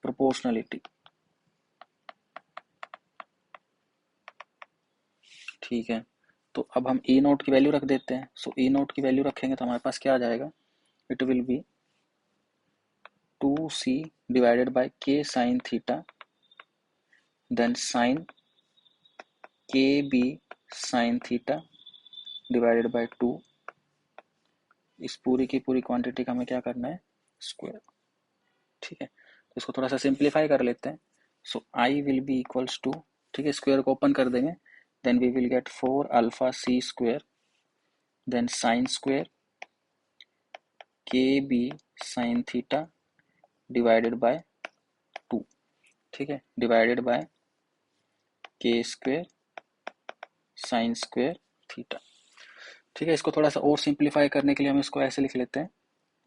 proportionality. ठीक है, तो अब हम ई नोट की वैल्यू रख देते हैं। सो ई नोट की वैल्यू रखेंगे तो हमारे पास क्या आ जाएगा, it will be 2c divided by k sine theta then sine k b sine theta divided by 2। इस पूरी की पूरी क्वांटिटी का हमें क्या करना है, स्क्वायर। ठीक है, तो इसको थोड़ा सा सिंप्लीफाई कर लेते हैं। So I will be equals to, ठीक है, स्क्वायर को ओपन कर देंगे, then we will get 4 alpha C square then sine square k b sine theta divided by 2। ठीक है, divided by k square sine square theta. ठीक है, इसको थोड़ा सा और सिंप्लीफाई करने के लिए हम इसको ऐसे लिख लेते हैं,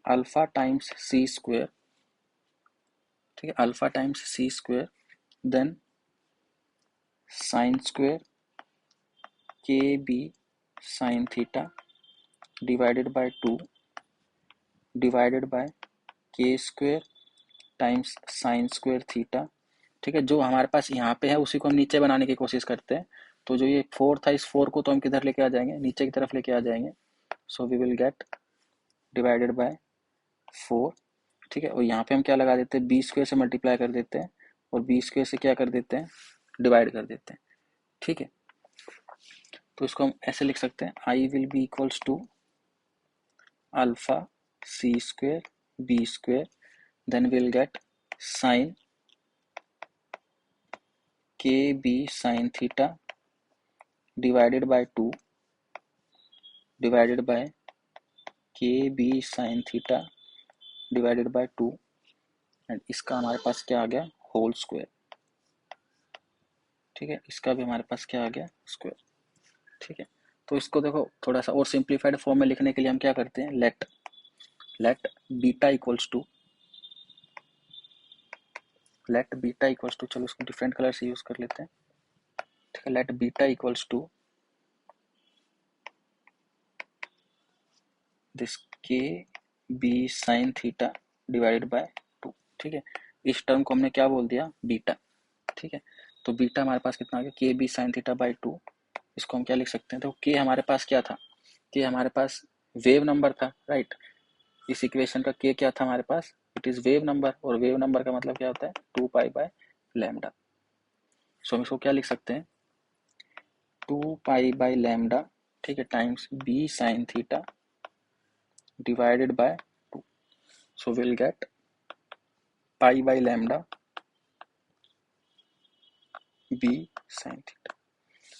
अल्फा टाइम्स सी स्क्वायर। ठीक है, alpha times c square then sine square k b sine theta divided by 2 divided by k square times sine square theta. ठीक है, जो हमारे पास यहाँ पे है उसी को हम नीचे बनाने की कोशिश करते हैं। तो जो ये 4 था, इस 4 को तो हम किधर लेके आ जाएंगे, नीचे की तरफ लेके आ जाएंगे। So we will get divided by 4। ठीक है, और यहाँ पे हम क्या लगा देते हैं, बी स्क्वायर से मल्टीप्लाई कर देते हैं और बी स्क्वायर से क्या कर देते हैं, डिवाइड कर देते हैं। ठीक है, तो इसको हम ऐसे लिख सकते हैं, I will be equals to alpha C square b square then will get sine k b sine theta divided by 2 divided by k b sine theta divided by 2 and इसका हमारे पास क्या आ गया, होल स्क्वायर। ठीक है, इसका भी हमारे पास क्या आ गया, स्क्वायर। ठीक है, तो इसको देखो थोड़ा सा और सिंप्लीफाइड फॉर्म में लिखने के लिए हम क्या करते हैं, let beta equals to, let beta equals to, चलो इसको डिफरेंट कलर से यूज कर लेते हैं। ठीक है, let beta equals to this k b sine theta divided by 2। ठीक है, इस टर्म को हमने क्या बोल दिया, बीटा। ठीक है, तो बीटा हमारे पास कितना आ गया, के बी साइन थीटा बाय 2। इसको हम क्या लिख सकते हैं, तो के हमारे पास क्या था, के हमारे पास वेव नंबर था, राइट। इस इक्वेशन का के क्या था हमारे पास, इट इज वेव नंबर, और वेव नंबर का मतलब क्या होता है, 2 पाई बाय लैम्डा। सो हम इसको क्या लिख सकते हैं, 2 पाई बाय लैम्डा, ठीक है, times b sine theta divided by 2। So will get pi by lambda b sine theta.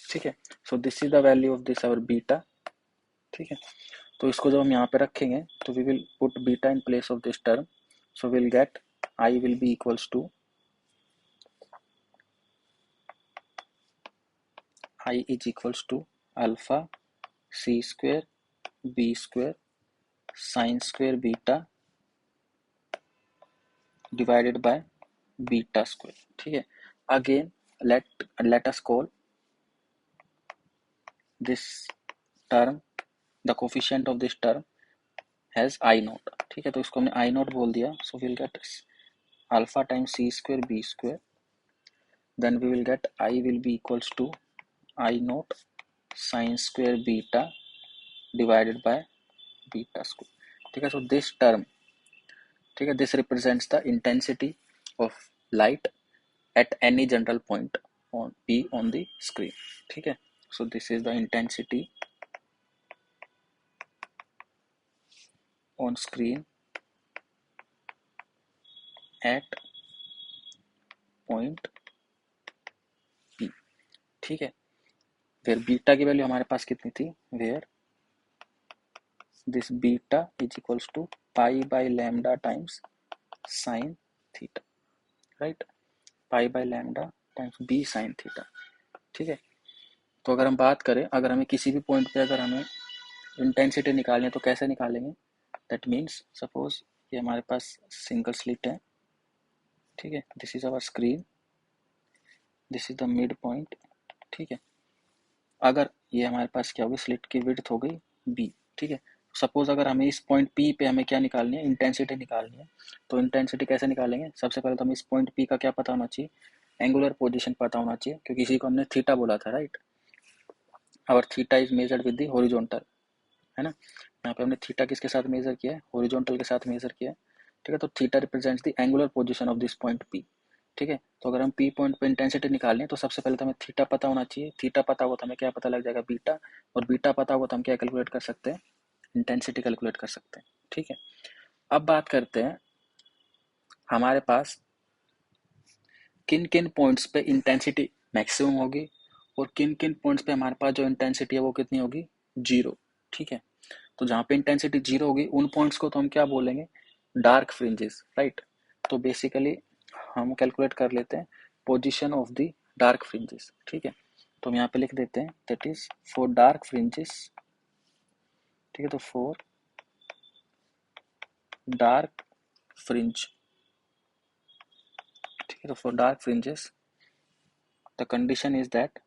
ठीक है, so this is the value of this our beta. ठीक है, तो इसको जब हम यहाँ पे रखेंगे तो we will put beta in place of this term. So will get I will be equals to I is equals to alpha C square b square sine square beta divided by beta square. ठीक है, again let us call this term, the coefficient of this term has I naught। ठीक है, तो इसको हमने I naught बोल दिया। so we'll get alpha times c square b square, then we will get I will be equals to I naught sin square beta divided by beta square। ठीक है, so this term, ठीक है, this represents the intensity of light at any general point on P on the screen। ठीक है, so this is the intensity on screen at point P। ठीक है, फिर beta की वैल्यू हमारे पास कितनी थी, where this beta is equals to pi by lambda times sine theta, right, pi by lambda times b sine theta. ठीक है, तो अगर हम बात करें, अगर हमें किसी भी पॉइंट पे अगर हमें इंटेंसिटी निकालनी है तो कैसे निकालेंगे, दैट मीन्स सपोज ये हमारे पास सिंगल स्लिट है, ठीक है, this is our screen, this is the mid point, ठीक है, अगर ये हमारे पास क्या होगी, स्लिट की विड्थ हो गई बी, ठीक है, सपोज अगर हमें इस पॉइंट पी पे हमें क्या निकालनी है, इंटेंसिटी निकालनी है, तो इंटेंसिटी कैसे निकालेंगे, सबसे पहले तो हमें इस पॉइंट पी का क्या पता होना चाहिए, एंगुलर पोजीशन पता होना चाहिए, क्योंकि इसी को हमने थीटा बोला था, राइट, और theta is measured with the horizontal, है ना, यहाँ पे हमने थीटा किसके साथ मेजर किया है, हॉरिजॉन्टल के साथ मेजर किया है, ठीक है, तो theta represents the angular position of this point P, ठीक है, तो अगर हम पी पॉइंट पे इंटेंसिटी निकालनी है तो सबसे पहले तो हमें थीटा पता होना चाहिए, थीटा पता होगा तो हमें क्या पता लग जाएगा, बीटा, और बीटा पता होगा तो हम क्या कैलकुलेट कर सकते हैं, इंटेंसिटी कैलकुलेट कर सकते हैं, ठीक है। अब बात करते हैं हमारे पास किन किन पॉइंट्स पे इंटेंसिटी मैक्सिमम होगी और किन किन पॉइंट्स पे हमारे पास जो इंटेंसिटी है वो कितनी होगी, जीरो, ठीक है, तो जहाँ पे इंटेंसिटी जीरो होगी उन पॉइंट्स को तो हम क्या बोलेंगे, डार्क फ्रिंजेस, राइट, तो बेसिकली हम कैलकुलेट कर लेते हैं position of the dark fringes, ठीक है, तो हम यहाँ पे लिख देते हैं that is for dark fringes, ठीक है, तो फॉर डार्क फ्रिंज, ठीक है, तो for dark fringes the condition is that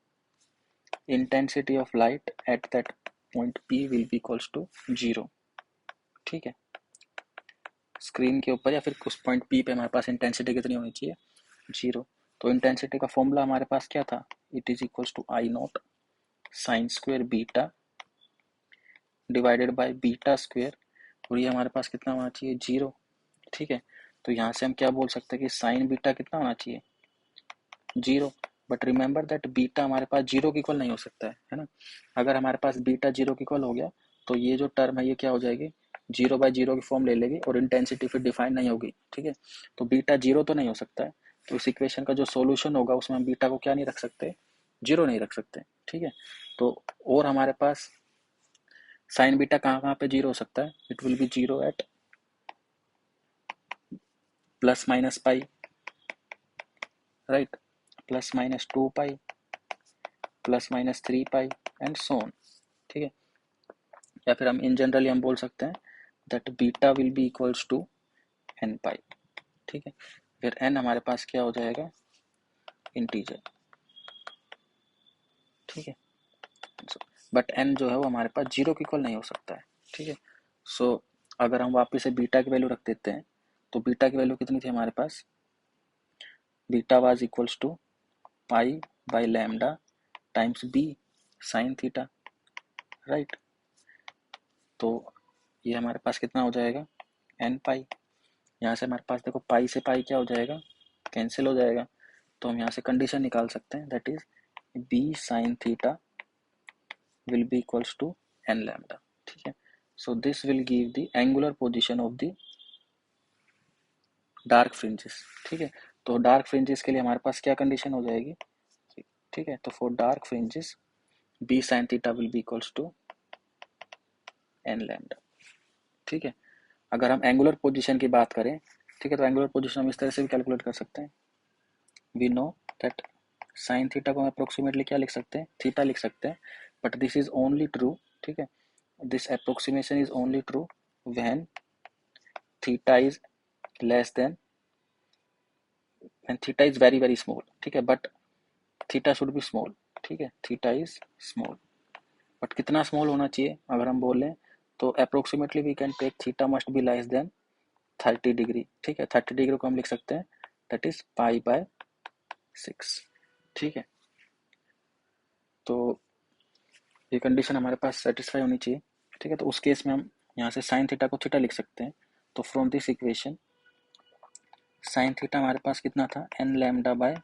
intensity of light at that point P will be equals to 0, ठीक है, स्क्रीन के ऊपर या फिर उस पॉइंट P पे हमारे पास इंटेंसिटी कितनी होनी चाहिए, 0, तो इंटेंसिटी का फॉर्मूला हमारे पास क्या था, it is equals to I naught sine square beta divided by beta square, और ये हमारे पास कितना होना चाहिए, 0, ठीक है, तो यहाँ से हम क्या बोल सकते हैं कि साइन बीटा कितना होना चाहिए, 0, बट रिमेंबर दैट बीटा हमारे पास 0 की इक्वल नहीं हो सकता है ना, अगर हमारे पास बीटा 0 की इक्वल हो गया तो ये जो टर्म है ये क्या हो जाएगी, 0/0 की फॉर्म ले लेगी और इंटेंसिटी फिर डिफाइन नहीं होगी, ठीक है, तो बीटा 0 तो नहीं हो सकता है, तो इस इक्वेशन का जो सॉल्यूशन होगा उसमें हम बीटा को क्या नहीं रख सकते, 0 नहीं रख सकते, ठीक है, तो और हमारे पास साइन बीटा कहाँ कहाँ पे 0 हो सकता है, it will be 0 at plus minus pi, right, plus minus 2 pi, plus minus 3 pi and so on, ठीक है, या फिर हम इन जनरली हम बोल सकते हैं that beta will be equals to n pi, ठीक है, फिर एन हमारे पास क्या हो जाएगा, इंटीजर, ठीक है, बट एन जो है वो हमारे पास 0 की इक्वल नहीं हो सकता है, ठीक है, सो अगर हम वापस से बीटा की वैल्यू रख देते हैं तो बीटा की वैल्यू कितनी थी हमारे पास, beta was equals to pi by lambda times b sine theta, right, तो ये हमारे पास कितना हो जाएगा, एन पाई, यहाँ से हमारे पास देखो पाई से पाई क्या हो जाएगा, कैंसिल हो जाएगा, तो हम यहाँ से कंडीशन निकाल सकते हैं that is b sine theta will be equals to n lambda, ठीक है, so this will give the angular position of the dark fringes, ठीक है, तो डार्क फ्रिंजेस के लिए हमारे पास क्या कंडीशन हो जाएगी, ठीक है, तो for dark fringes b sine theta will be equals to n lambda, ठीक है, अगर हम एंगुलर पोजीशन की बात करें, ठीक है, तो एंगुलर पोजीशन हम इस तरह से भी कैलकुलेट कर सकते हैं, we know that sine theta को हम अप्रोक्सीमेटली क्या लिख सकते हैं, थीटा लिख सकते हैं, but this is only true, ठीक है, this approximation is only true when theta is less than when theta is very very small, ठीक है, but theta should be small, ठीक है, थीटा इज स्मॉल, बट कितना स्मॉल होना चाहिए अगर हम बोलें तो approximately we can take theta must be less than 30 degree, ठीक है, 30 डिग्री को हम लिख सकते हैं दैट इज पाई बाय 6, ठीक है, तो ये कंडीशन हमारे पास सेटिस्फाई होनी चाहिए, ठीक है, तो उस केस में हम यहाँ से साइन थीटा को थीटा लिख सकते हैं, तो from this equation sine theta हमारे पास कितना था, एन लैम्डा बाय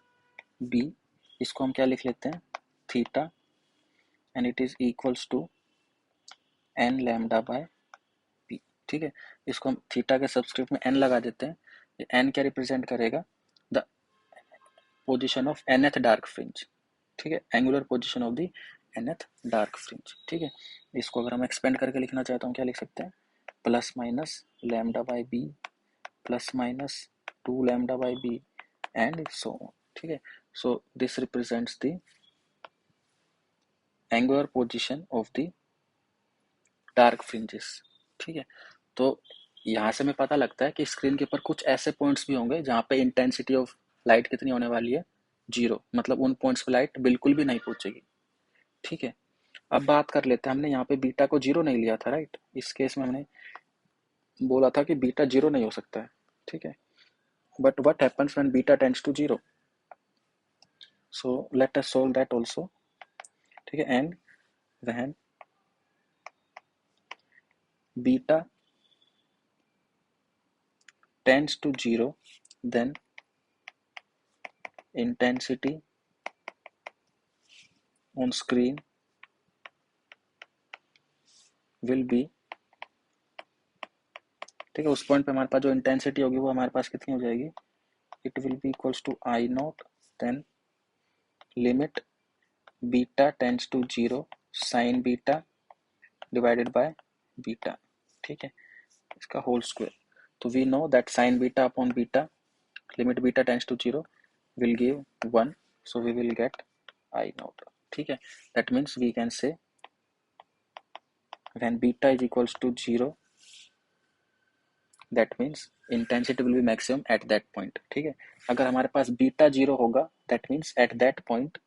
बी, इसको हम क्या लिख लेते हैं, theta, and it is equals to n lambda by b, ठीक है, इसको हम थीटा के सब्सक्रिप्ट में एन लगा देते हैं, ये एन क्या रिप्रेजेंट करेगा, the position of nth dark fringe, ठीक है, angular position of the nth dark fringe. ठीक है, इसको अगर हम एक्सपेंड करके लिखना चाहते हो क्या लिख सकते हैं, plus minus lambda by b plus minus 2 lambda by b and so on. ठीक है, so this represents the angular position of the dark fringes. ठीक है, तो यहाँ से हमें पता लगता है कि स्क्रीन के ऊपर कुछ ऐसे पॉइंट्स भी होंगे जहाँ पे इंटेंसिटी ऑफ लाइट कितनी होने वाली है, 0, मतलब उन पॉइंट्स पे लाइट बिल्कुल भी नहीं पहुंचेगी। ठीक है, अब बात कर लेते हैं, हमने यहाँ पे बीटा को 0 नहीं लिया था, राइट। इस केस में हमने बोला था कि बीटा 0 नहीं हो सकता है। ठीक है, but what happens when beta tends to 0, so let us solve that also. ठीक है, and when beta tends to 0, then intensity on screen will be, ठीक है, उस पॉइंट पे हमारे पास जो इंटेंसिटी होगी वो हमारे पास कितनी हो जाएगी, it will be equals to I not then limit beta tends to 0 sine beta divided by beta. ठीक है, इसका होल स्क्वायर। तो we know that sine beta upon beta limit beta tends to 0 will give 1, so we will get I naught। ठीक है, that means we can say when beta is equals to 0, that means intensity will be maximum at that point। ठीक है, अगर हमारे पास beta 0 होगा that means at that point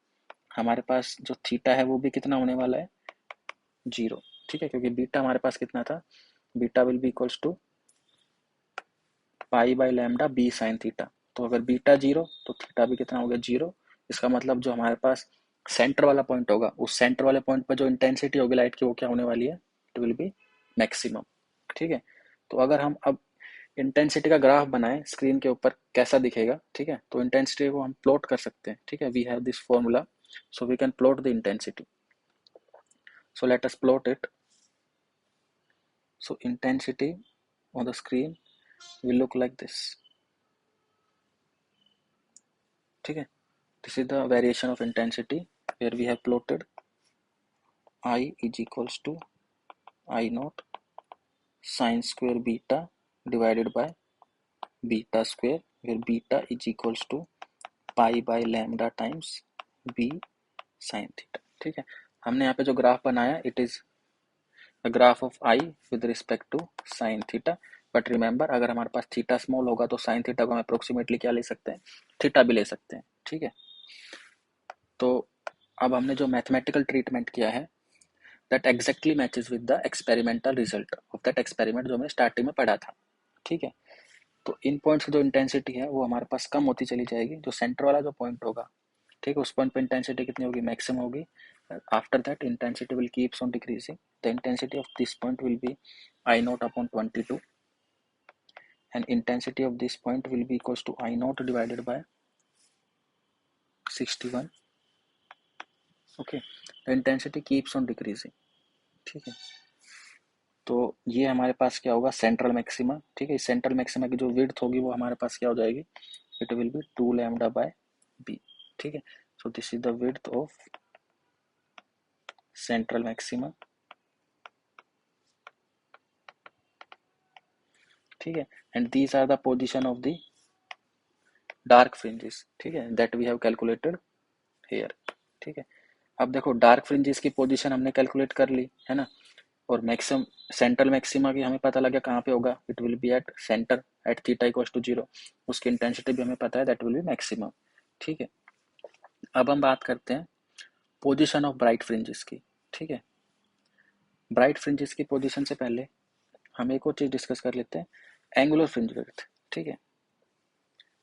हमारे पास जो थीटा है वो भी कितना होने वाला है, 0। ठीक है, क्योंकि बीटा हमारे पास कितना था, beta will be equals to pi by lambda b sine theta. तो अगर बीटा 0 तो थीटा भी कितना हो गया, 0। इसका मतलब जो हमारे पास सेंटर वाला पॉइंट होगा, उस सेंटर वाले पॉइंट पर जो इंटेंसिटी होगी लाइट की वो क्या होने वाली है, इट विल बी मैक्सिमम। ठीक है, तो अगर हम अब इंटेंसिटी का ग्राफ बनाएं स्क्रीन के ऊपर कैसा दिखेगा, ठीक है, तो इंटेंसिटी को हम प्लॉट कर सकते हैं। ठीक है, we have this formula, so we can plot the intensity. So let us plot it. So intensity on the screen will look like this। ठीक है, this is the variation of intensity where we have plotted I is equals to I naught sine square beta divided by beta square, where beta is equals to pi by lambda times b sin theta। ठीक है, हमने यहाँ पे जो graph बनाया it is the graph of I with respect to sin theta. But remember अगर हमारे पास theta small होगा तो sin थीटा को हम अप्रोक्सीमेटली क्या ले सकते हैं, थीटा भी ले सकते हैं। ठीक है, तो अब हमने जो मैथमेटिकल ट्रीटमेंट किया है that exactly matches with the experimental result of that experiment जो हमने स्टार्टिंग में पढ़ा था। ठीक है, तो इन पॉइंट्स की जो इंटेंसिटी है वो हमारे पास कम होती चली जाएगी, जो सेंटर वाला जो पॉइंट होगा, ठीक है, उस पॉइंट पे इंटेंसिटी कितनी होगी, मैक्सिमम होगी। After that intensity will keeps on decreasing, the intensity of this point will be I not upon 22 and intensity of this point will be equals to I naught divided by 61। okay, the intensity keeps on decreasing। ठीक है, तो ये हमारे पास क्या होगा, central maxima. ठीक है, सेंट्रल मैक्सिमा की जो विड्थ होगी वो हमारे पास क्या हो जाएगी, it will be 2 lambda by b. ठीक है, so this is the width of central maxima. ठीक है, and these are the position of the dark fringes. ठीक है, that we have calculated here. ठीक है, अब देखो डार्क फ्रिंजेस की पोजीशन हमने कैलकुलेट कर ली है ना, और मैक्सिमम सेंट्रल मैक्सिमा की हमें पता लगा कहाँ पे होगा, it will be at center at theta equals to 0। उसकी इंटेंसिटी भी हमें पता है, दैट विल बी मैक्सिमम। ठीक है, अब हम बात करते हैं पोजीशन ऑफ ब्राइट फ्रिंजेस की। ठीक है, ब्राइट फ्रिंजेस की पोजीशन से पहले हम एक और चीज डिस्कस कर लेते हैं, एंगुलर फ्रिंज विड्थ। ठीक है,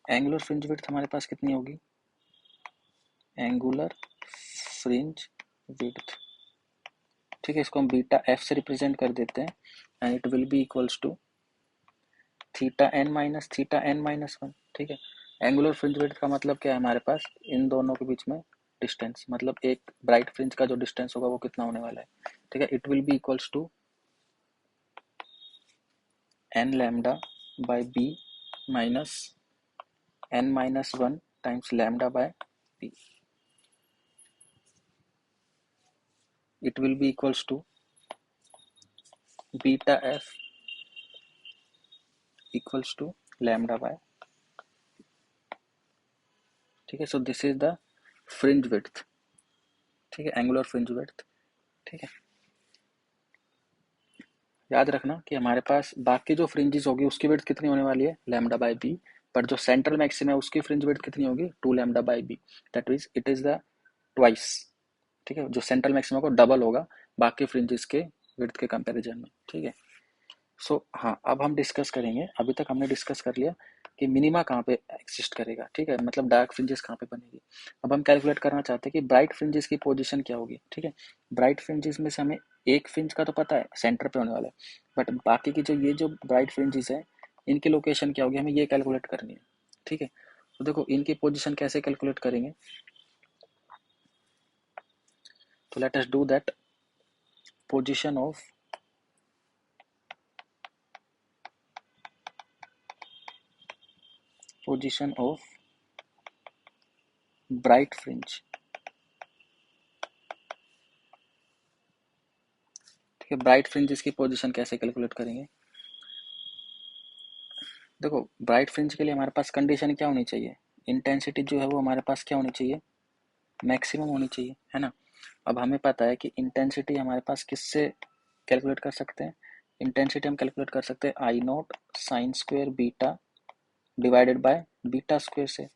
एंगुलर फ्रिंज विड्थ हमारे पास कितनी होगी, एंगुलर फ्रिंज विड्थ, ठीक है, इसको हम बीटा एफ से रिप्रेजेंट कर देते हैं and it will be equals to theta n minus theta n minus 1। ठीक है, एंगुलर फ्रिंज विड्थ का मतलब क्या है, हमारे पास इन दोनों के बीच में डिस्टेंस, मतलब एक ब्राइट फ्रिंज का जो डिस्टेंस होगा वो कितना होने वाला है। ठीक है, it will be equals to n lambda by b minus n minus 1 times lambda by b. it will be equals to beta f equals to lambda by, ठीक है. So this is the fringe width, ठीक है, angular fringe width, ठीक है. याद रखना कि हमारे पास बाकी जो फ्रिंजेस होगी उसकी विड्थ कितनी होने वाली है, लैम्डा बाई बी, पर जो सेंट्रल मैक्सिम है उसकी फ्रिंज विड्थ कितनी होगी, 2 lambda by b. That means it is the twice, ठीक है, जो सेंट्रल मैक्सिमा को डबल होगा बाकी फ्रिंजेस के विड्थ के कंपैरिजन में, ठीक है. सो हाँ, अब हम डिस्कस करेंगे, अभी तक हमने डिस्कस कर लिया कि मिनिमा कहाँ पे एग्जिस्ट करेगा, ठीक है, मतलब डार्क फ्रिंजेस कहाँ पे बनेगी. अब हम कैलकुलेट करना चाहते हैं कि ब्राइट फ्रिंजेस की पोजीशन क्या होगी, ठीक है. ब्राइट फ्रिंजेस में से हमें एक फ्रिंज का तो पता है सेंटर पे होने वाला है, बट बाकी की जो ये जो ब्राइट फ्रिंजेस है इनकी लोकेशन क्या होगी, हमें ये कैलकुलेट करनी है, ठीक है. तो देखो इनकी पोजीशन कैसे कैलकुलेट करेंगे, तो let us do that. Position of position of bright fringe, ठीक है. ब्राइट फ्रिंजेस की पोजीशन कैसे कैलकुलेट करेंगे, देखो ब्राइट फ्रिंज के लिए हमारे पास कंडीशन क्या होनी चाहिए, इंटेंसिटी जो है वो हमारे पास क्या होनी चाहिए, मैक्सिमम होनी चाहिए, है ना. अब हमें पता है कि इंटेंसिटी हमारे पास किससे कैलकुलेट कर सकते हैं, इंटेंसिटी हम कैलकुलेट कर सकते हैं I naught sine square beta divided by beta square से.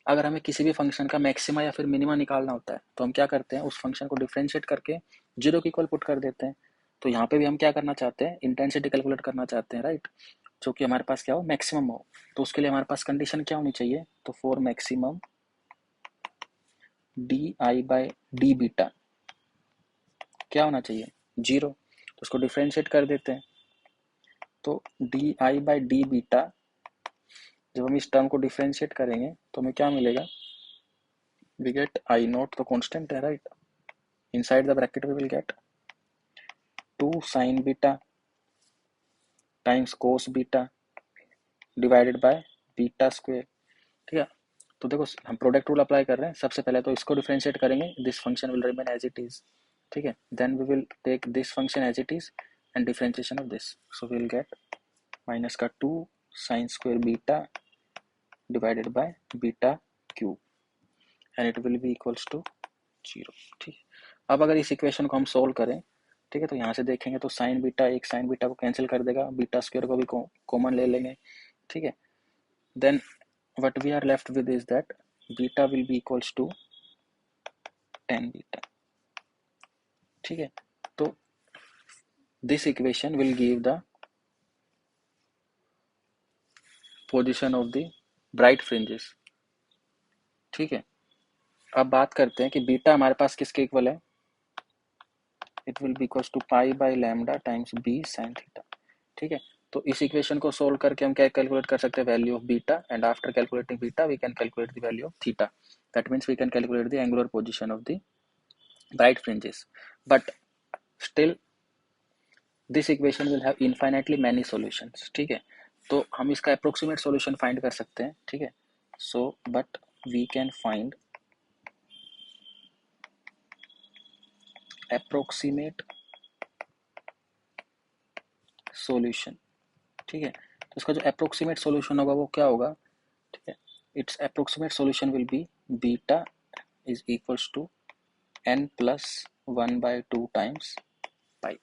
अगर हमें किसी भी फंक्शन का मैक्सिमा या फिर मिनिमा निकालना होता है तो हम क्या करते हैं, उस फंक्शन को डिफरेंशिएट करके जीरो की इक्वल पुट कर देते हैं. तो यहाँ पे भी हम क्या करना चाहते हैं, इंटेंसिटी कैलकुलेट करना चाहते हैं, राइट, जो कि हमारे पास क्या हो, मैक्सिमम हो. तो उसके लिए हमारे पास कंडीशन क्या होनी चाहिए, तो for maximum D I by D beta क्या होना चाहिए, जीरो. तो उसको डिफ्रेंशिएट कर देते हैं, तो D I by D beta, जब हम इस टर्म को डिफ्रेंशिएट करेंगे तो हमें क्या मिलेगा, वी गेट आई नॉट तो कांस्टेंट है, right, inside the bracket we will get 2 sine beta times cos beta divided by beta square, ठीक है. तो देखो हम प्रोडक्ट रूल अप्लाई कर रहे हैं, सबसे पहले तो इसको डिफरेंशिएट करेंगे, this function will remain as it is, ठीक है. Then we will take this function as it is and differentiation of this, so we will get minus का 2 sine square beta divided by beta cube and it will be equals to 0, ठीक है. अब अगर इस equation को हम solve करें, ठीक है, तो यहाँ से देखेंगे तो साइन बीटा एक साइन बीटा को कैंसिल कर देगा, बीटा स्क्वायर को भी कॉमन ले लेंगे, ठीक है. Then what we are left with is that beta will be equals to tan beta, ठीक है. तो this equation will give the position of the bright fringes, ठीक है. अब बात करते हैं कि बीटा हमारे पास किसके इक्वल है, it will be equals to pi by lambda times b sine theta, ठीक है. तो इस इक्वेशन को सोल्व करके हम क्या कैलकुलेट कर सकते हैं, value of beta, and after calculating beta we can calculate the value of theta. That means we can calculate the angular position of the bright fringes. But still this equation will have infinitely many solutions, ठीक है. तो हम इसका approximate solution find कर सकते हैं, ठीक है. So but we can find approximate solution, ठीक है. तो इसका जो अप्रोक्सीमेट सॉल्यूशन होगा वो क्या होगा, ठीक है. It's approximate solution will be beta is equals to n plus 1/2 times pi,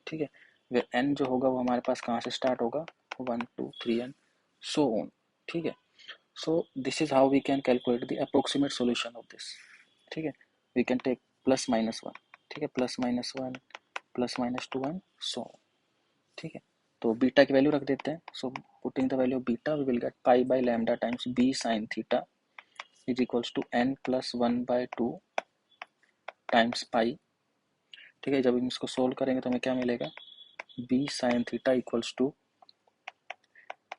ठीक है. वे n जो होगा वो हमारे पास कहाँ से स्टार्ट होगा, 1 2 3 एंड सो ऑन, ठीक है. So this is how we can calculate the approximate solution of this, ठीक है. We can take plus minus 1, ठीक है, plus minus 1 plus minus 2 and so on, ठीक है. तो बीटा की वैल्यू रख देते हैं, so putting the value of beta we will get pi by lambda times b sin theta is equals to n plus 1/2 times pi, ठीक है. जब हम इसको सोल्व करेंगे तो हमें क्या मिलेगा, b sin theta equals to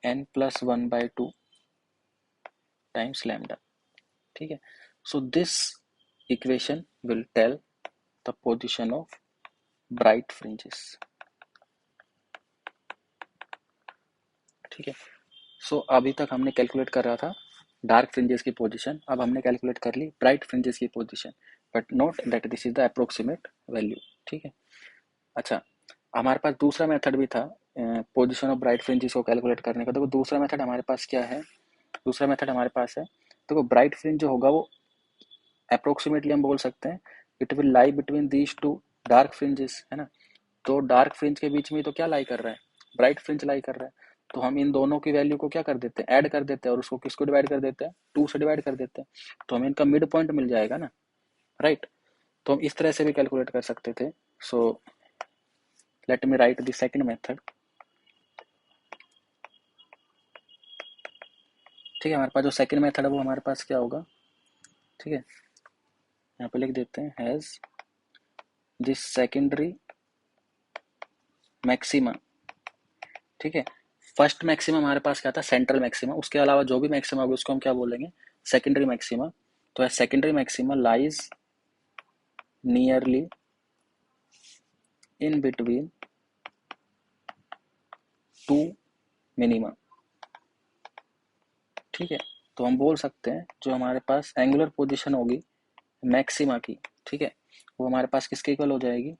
n plus 1/2 times lambda, ठीक है. So this equation will tell the position of bright fringes, ठीक है. सो अभी तक हमने कैलकुलेट कर रहा था डार्क फ्रिंजेस की पोजीशन, अब हमने कैलकुलेट कर ली ब्राइट फ्रिंजेस की position, but note that this is the approximate value. ठीक है। अच्छा, हमारे पास दूसरा मेथड भी था पोजीशन ऑफ ब्राइट फ्रिंजेस को कैलकुलेट करने का। देखो दूसरा मेथड हमारे पास क्या है, दूसरा मेथड हमारे पास है, देखो ब्राइट फ्रिंज जो होगा वो अप्रोक्सीमेटली हम बोल सकते हैं it will lie between these two dark fringes, है ना। तो डार्क फ्रिंज के बीच में तो क्या लाई कर रहा है, ब्राइट फ्रिंज लाई कर रहा है। तो हम इन दोनों की वैल्यू को क्या कर देते हैं, ऐड कर देते हैं, और उसको किसको डिवाइड कर देते हैं, 2 से डिवाइड कर देते हैं। तो हमें इनका मिड पॉइंट मिल जाएगा ना, राइट। तो हम इस तरह से भी कैलकुलेट कर सकते थे। So let me write the second method. ठीक है, हमारे पास जो सेकंड मेथड है वो हमारे पास क्या होगा, ठीक है, यहाँ पे लिख देते हैं हैज दिस सेकेंडरी मैक्सिमा। ठीक है, फर्स्ट मैक्सिमा हमारे पास क्या था, सेंट्रल मैक्सिमा, उसके अलावा जो भी मैक्सिमा होगी उसको हम क्या बोलेंगे, सेकेंडरी मैक्सिमा। तो secondary maxima lies nearly in between two minima. ठीक है, तो हम बोल सकते हैं जो हमारे पास एंगुलर पोजीशन होगी मैक्सिमा की, ठीक है, वो हमारे पास किसके इक्वल हो जाएगी,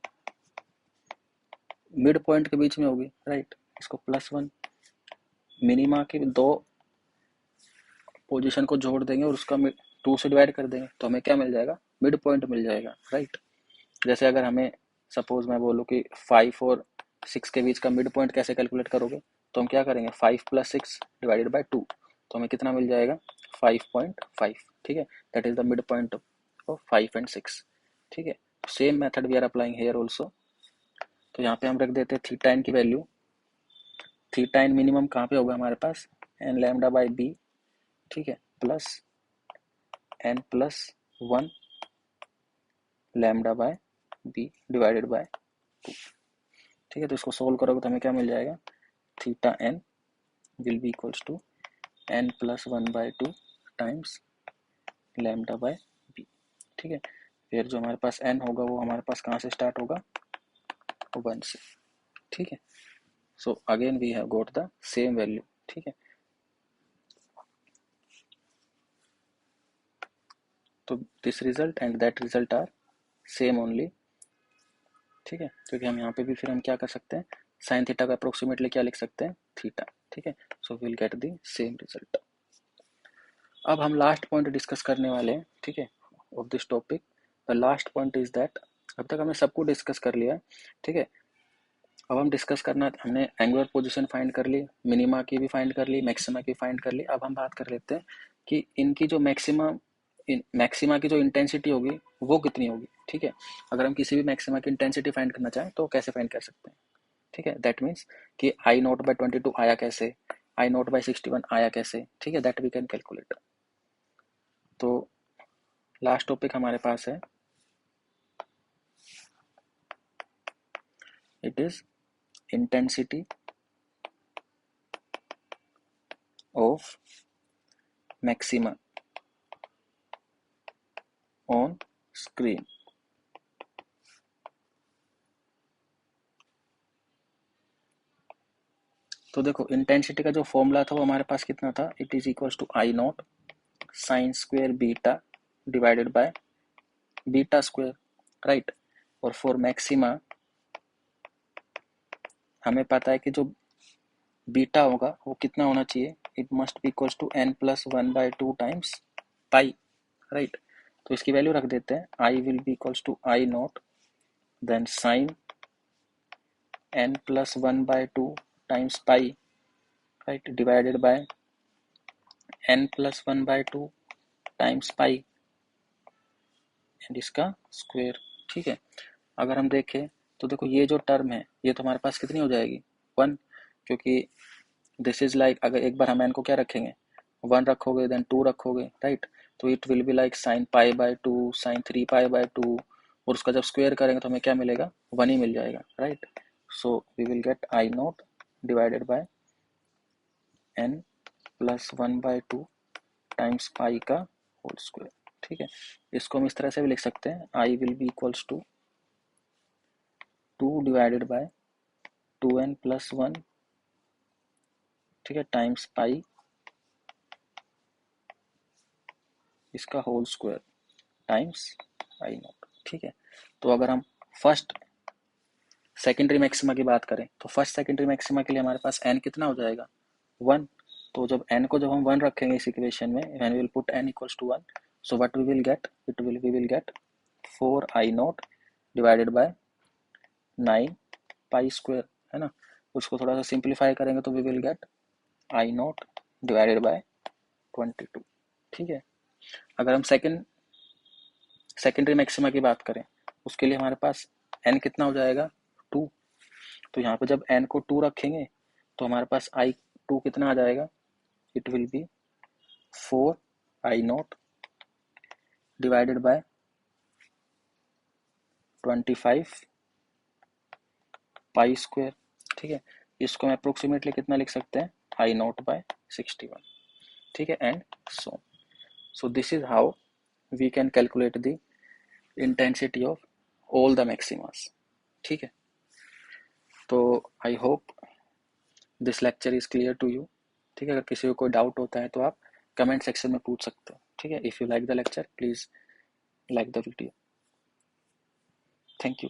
मिड पॉइंट के बीच में होगी, राइट। इसको +1 मिनिमा की दो पोजीशन को जोड़ देंगे और उसका 2 से डिवाइड कर देंगे, तो हमें क्या मिल जाएगा, मिड पॉइंट मिल जाएगा, राइट। जैसे अगर हमें सपोज मैं बोलूँ कि 5 और 6 के बीच का मिड पॉइंट कैसे कैलकुलेट करोगे, तो हम क्या करेंगे, 5 + 6 डिवाइडेड बाय 2, तो हमें कितना मिल जाएगा, 5.5। ठीक है, that is the mid point of 5 and 6। ठीक है, same method we are applying here also. तो यहाँ पे हम रख देते हैं थीटा एन की वैल्यू। थीटा एन मिनिमम कहाँ पे होगा हमारे पास, एन लैम्डा बाई बी, ठीक है, plus n+1 lambda by b divided by 2। ठीक है, तो इसको सोल्व करोगे तो हमें क्या मिल जाएगा, theta n will be equals to n+1/2 times lambda by b. ठीक है, फिर जो हमारे पास n होगा वो हमारे पास कहाँ से स्टार्ट होगा, 1 से। ठीक है, so again we have got the same value. ठीक है, तो this result and that result are same only. ठीक है, क्योंकि हम यहाँ पे भी फिर हम क्या कर सकते हैं, साइन थीटा का अप्रोक्सीमेटली क्या लिख सकते हैं, थीटा। ठीक है, सो will get the same result. अब हम लास्ट पॉइंट डिस्कस करने वाले हैं, ठीक है, of this topic. The last point is that अब तक हमने सबको डिस्कस कर लिया है। ठीक है, अब हम डिस्कस करना, हमने एंगुलर पोजीशन फाइंड कर ली, मिनिमा की भी फाइंड कर ली, मैक्सिमा की फाइंड कर ली। अब हम बात कर लेते हैं कि इनकी जो मैक्सिमा की जो इंटेंसिटी होगी वो कितनी होगी। ठीक है, अगर हम किसी भी मैक्सिमा की इंटेंसिटी फाइंड करना चाहें तो कैसे फाइंड कर सकते हैं। ठीक है, दैट मीन्स कि I0/22 आया कैसे, I0/61 आया कैसे। ठीक है, दैट वी कैन कैलकुलेट। तो लास्ट टॉपिक हमारे पास है, it is intensity of maxima on screen. तो देखो इंटेंसिटी का जो फॉर्मूला था वो हमारे पास कितना था, it is equals to I0 sine square beta divided by beta square, right. और फॉर मैक्सिमा हमें पता है कि जो बीटा होगा वो कितना होना चाहिए, it must be equals to n+1/2 times pi, right. तो इसकी वैल्यू रख देते हैं, I will be equals to I0 then sine n+1/2 times pi, right, divided by n+1/2 times pi and इसका स्क्वायर। ठीक है, अगर हम देखें तो देखो ये जो टर्म है ये तो हमारे पास कितनी हो जाएगी, 1, क्योंकि दिस इज लाइक अगर एक बार हम n को क्या रखेंगे, 1 रखोगे देन 2 रखोगे, राइट। तो it will be like sine π/2 sine 3π/2, और उसका जब स्क्वायर करेंगे तो हमें क्या मिलेगा, 1 ही मिल जाएगा, right. So we will get I0 divided by n+1/2 times pi का होल स्क्वायर। ठीक है, इसको हम इस तरह से भी लिख सकते हैं, I will be equals to 2 divided by 2n+1, ठीक है, टाइम्स पाई इसका होल स्क्वायर टाइम्स I0। ठीक है, तो अगर हम फर्स्ट सेकेंडरी मैक्सिमा की बात करें तो फर्स्ट सेकेंडरी मैक्सिमा के लिए हमारे पास n कितना हो जाएगा 1। तो जब n को जब हम 1 रखेंगे इस इक्वेशन में, when we will put n equals to 1, so what we will get, we will get 4i naught divided by 9 pi square, है ना। उसको थोड़ा सा सिंप्लीफाई करेंगे तो we will get i naught divided by 22। ठीक है। अगर हम सेकेंडरी मैक्सिमा की बात करें उसके लिए हमारे पास n कितना हो जाएगा 2। तो यहाँ पे जब n को 2 रखेंगे तो हमारे पास i2 कितना आ जाएगा, it will B 4i naught divided by 25 pi square. ठीक है, इसको हम अप्रोक्सीमेटली कितना लिख सकते हैं, i naught बाय 61। ठीक है, and so this is how we can calculate the intensity of all the maximas। ठीक है, तो I hope this lecture is clear to you. ठीक है, अगर किसी को कोई डाउट होता है तो आप कमेंट सेक्शन में पूछ सकते हो। ठीक है, if you like the lecture please like the video. Thank you.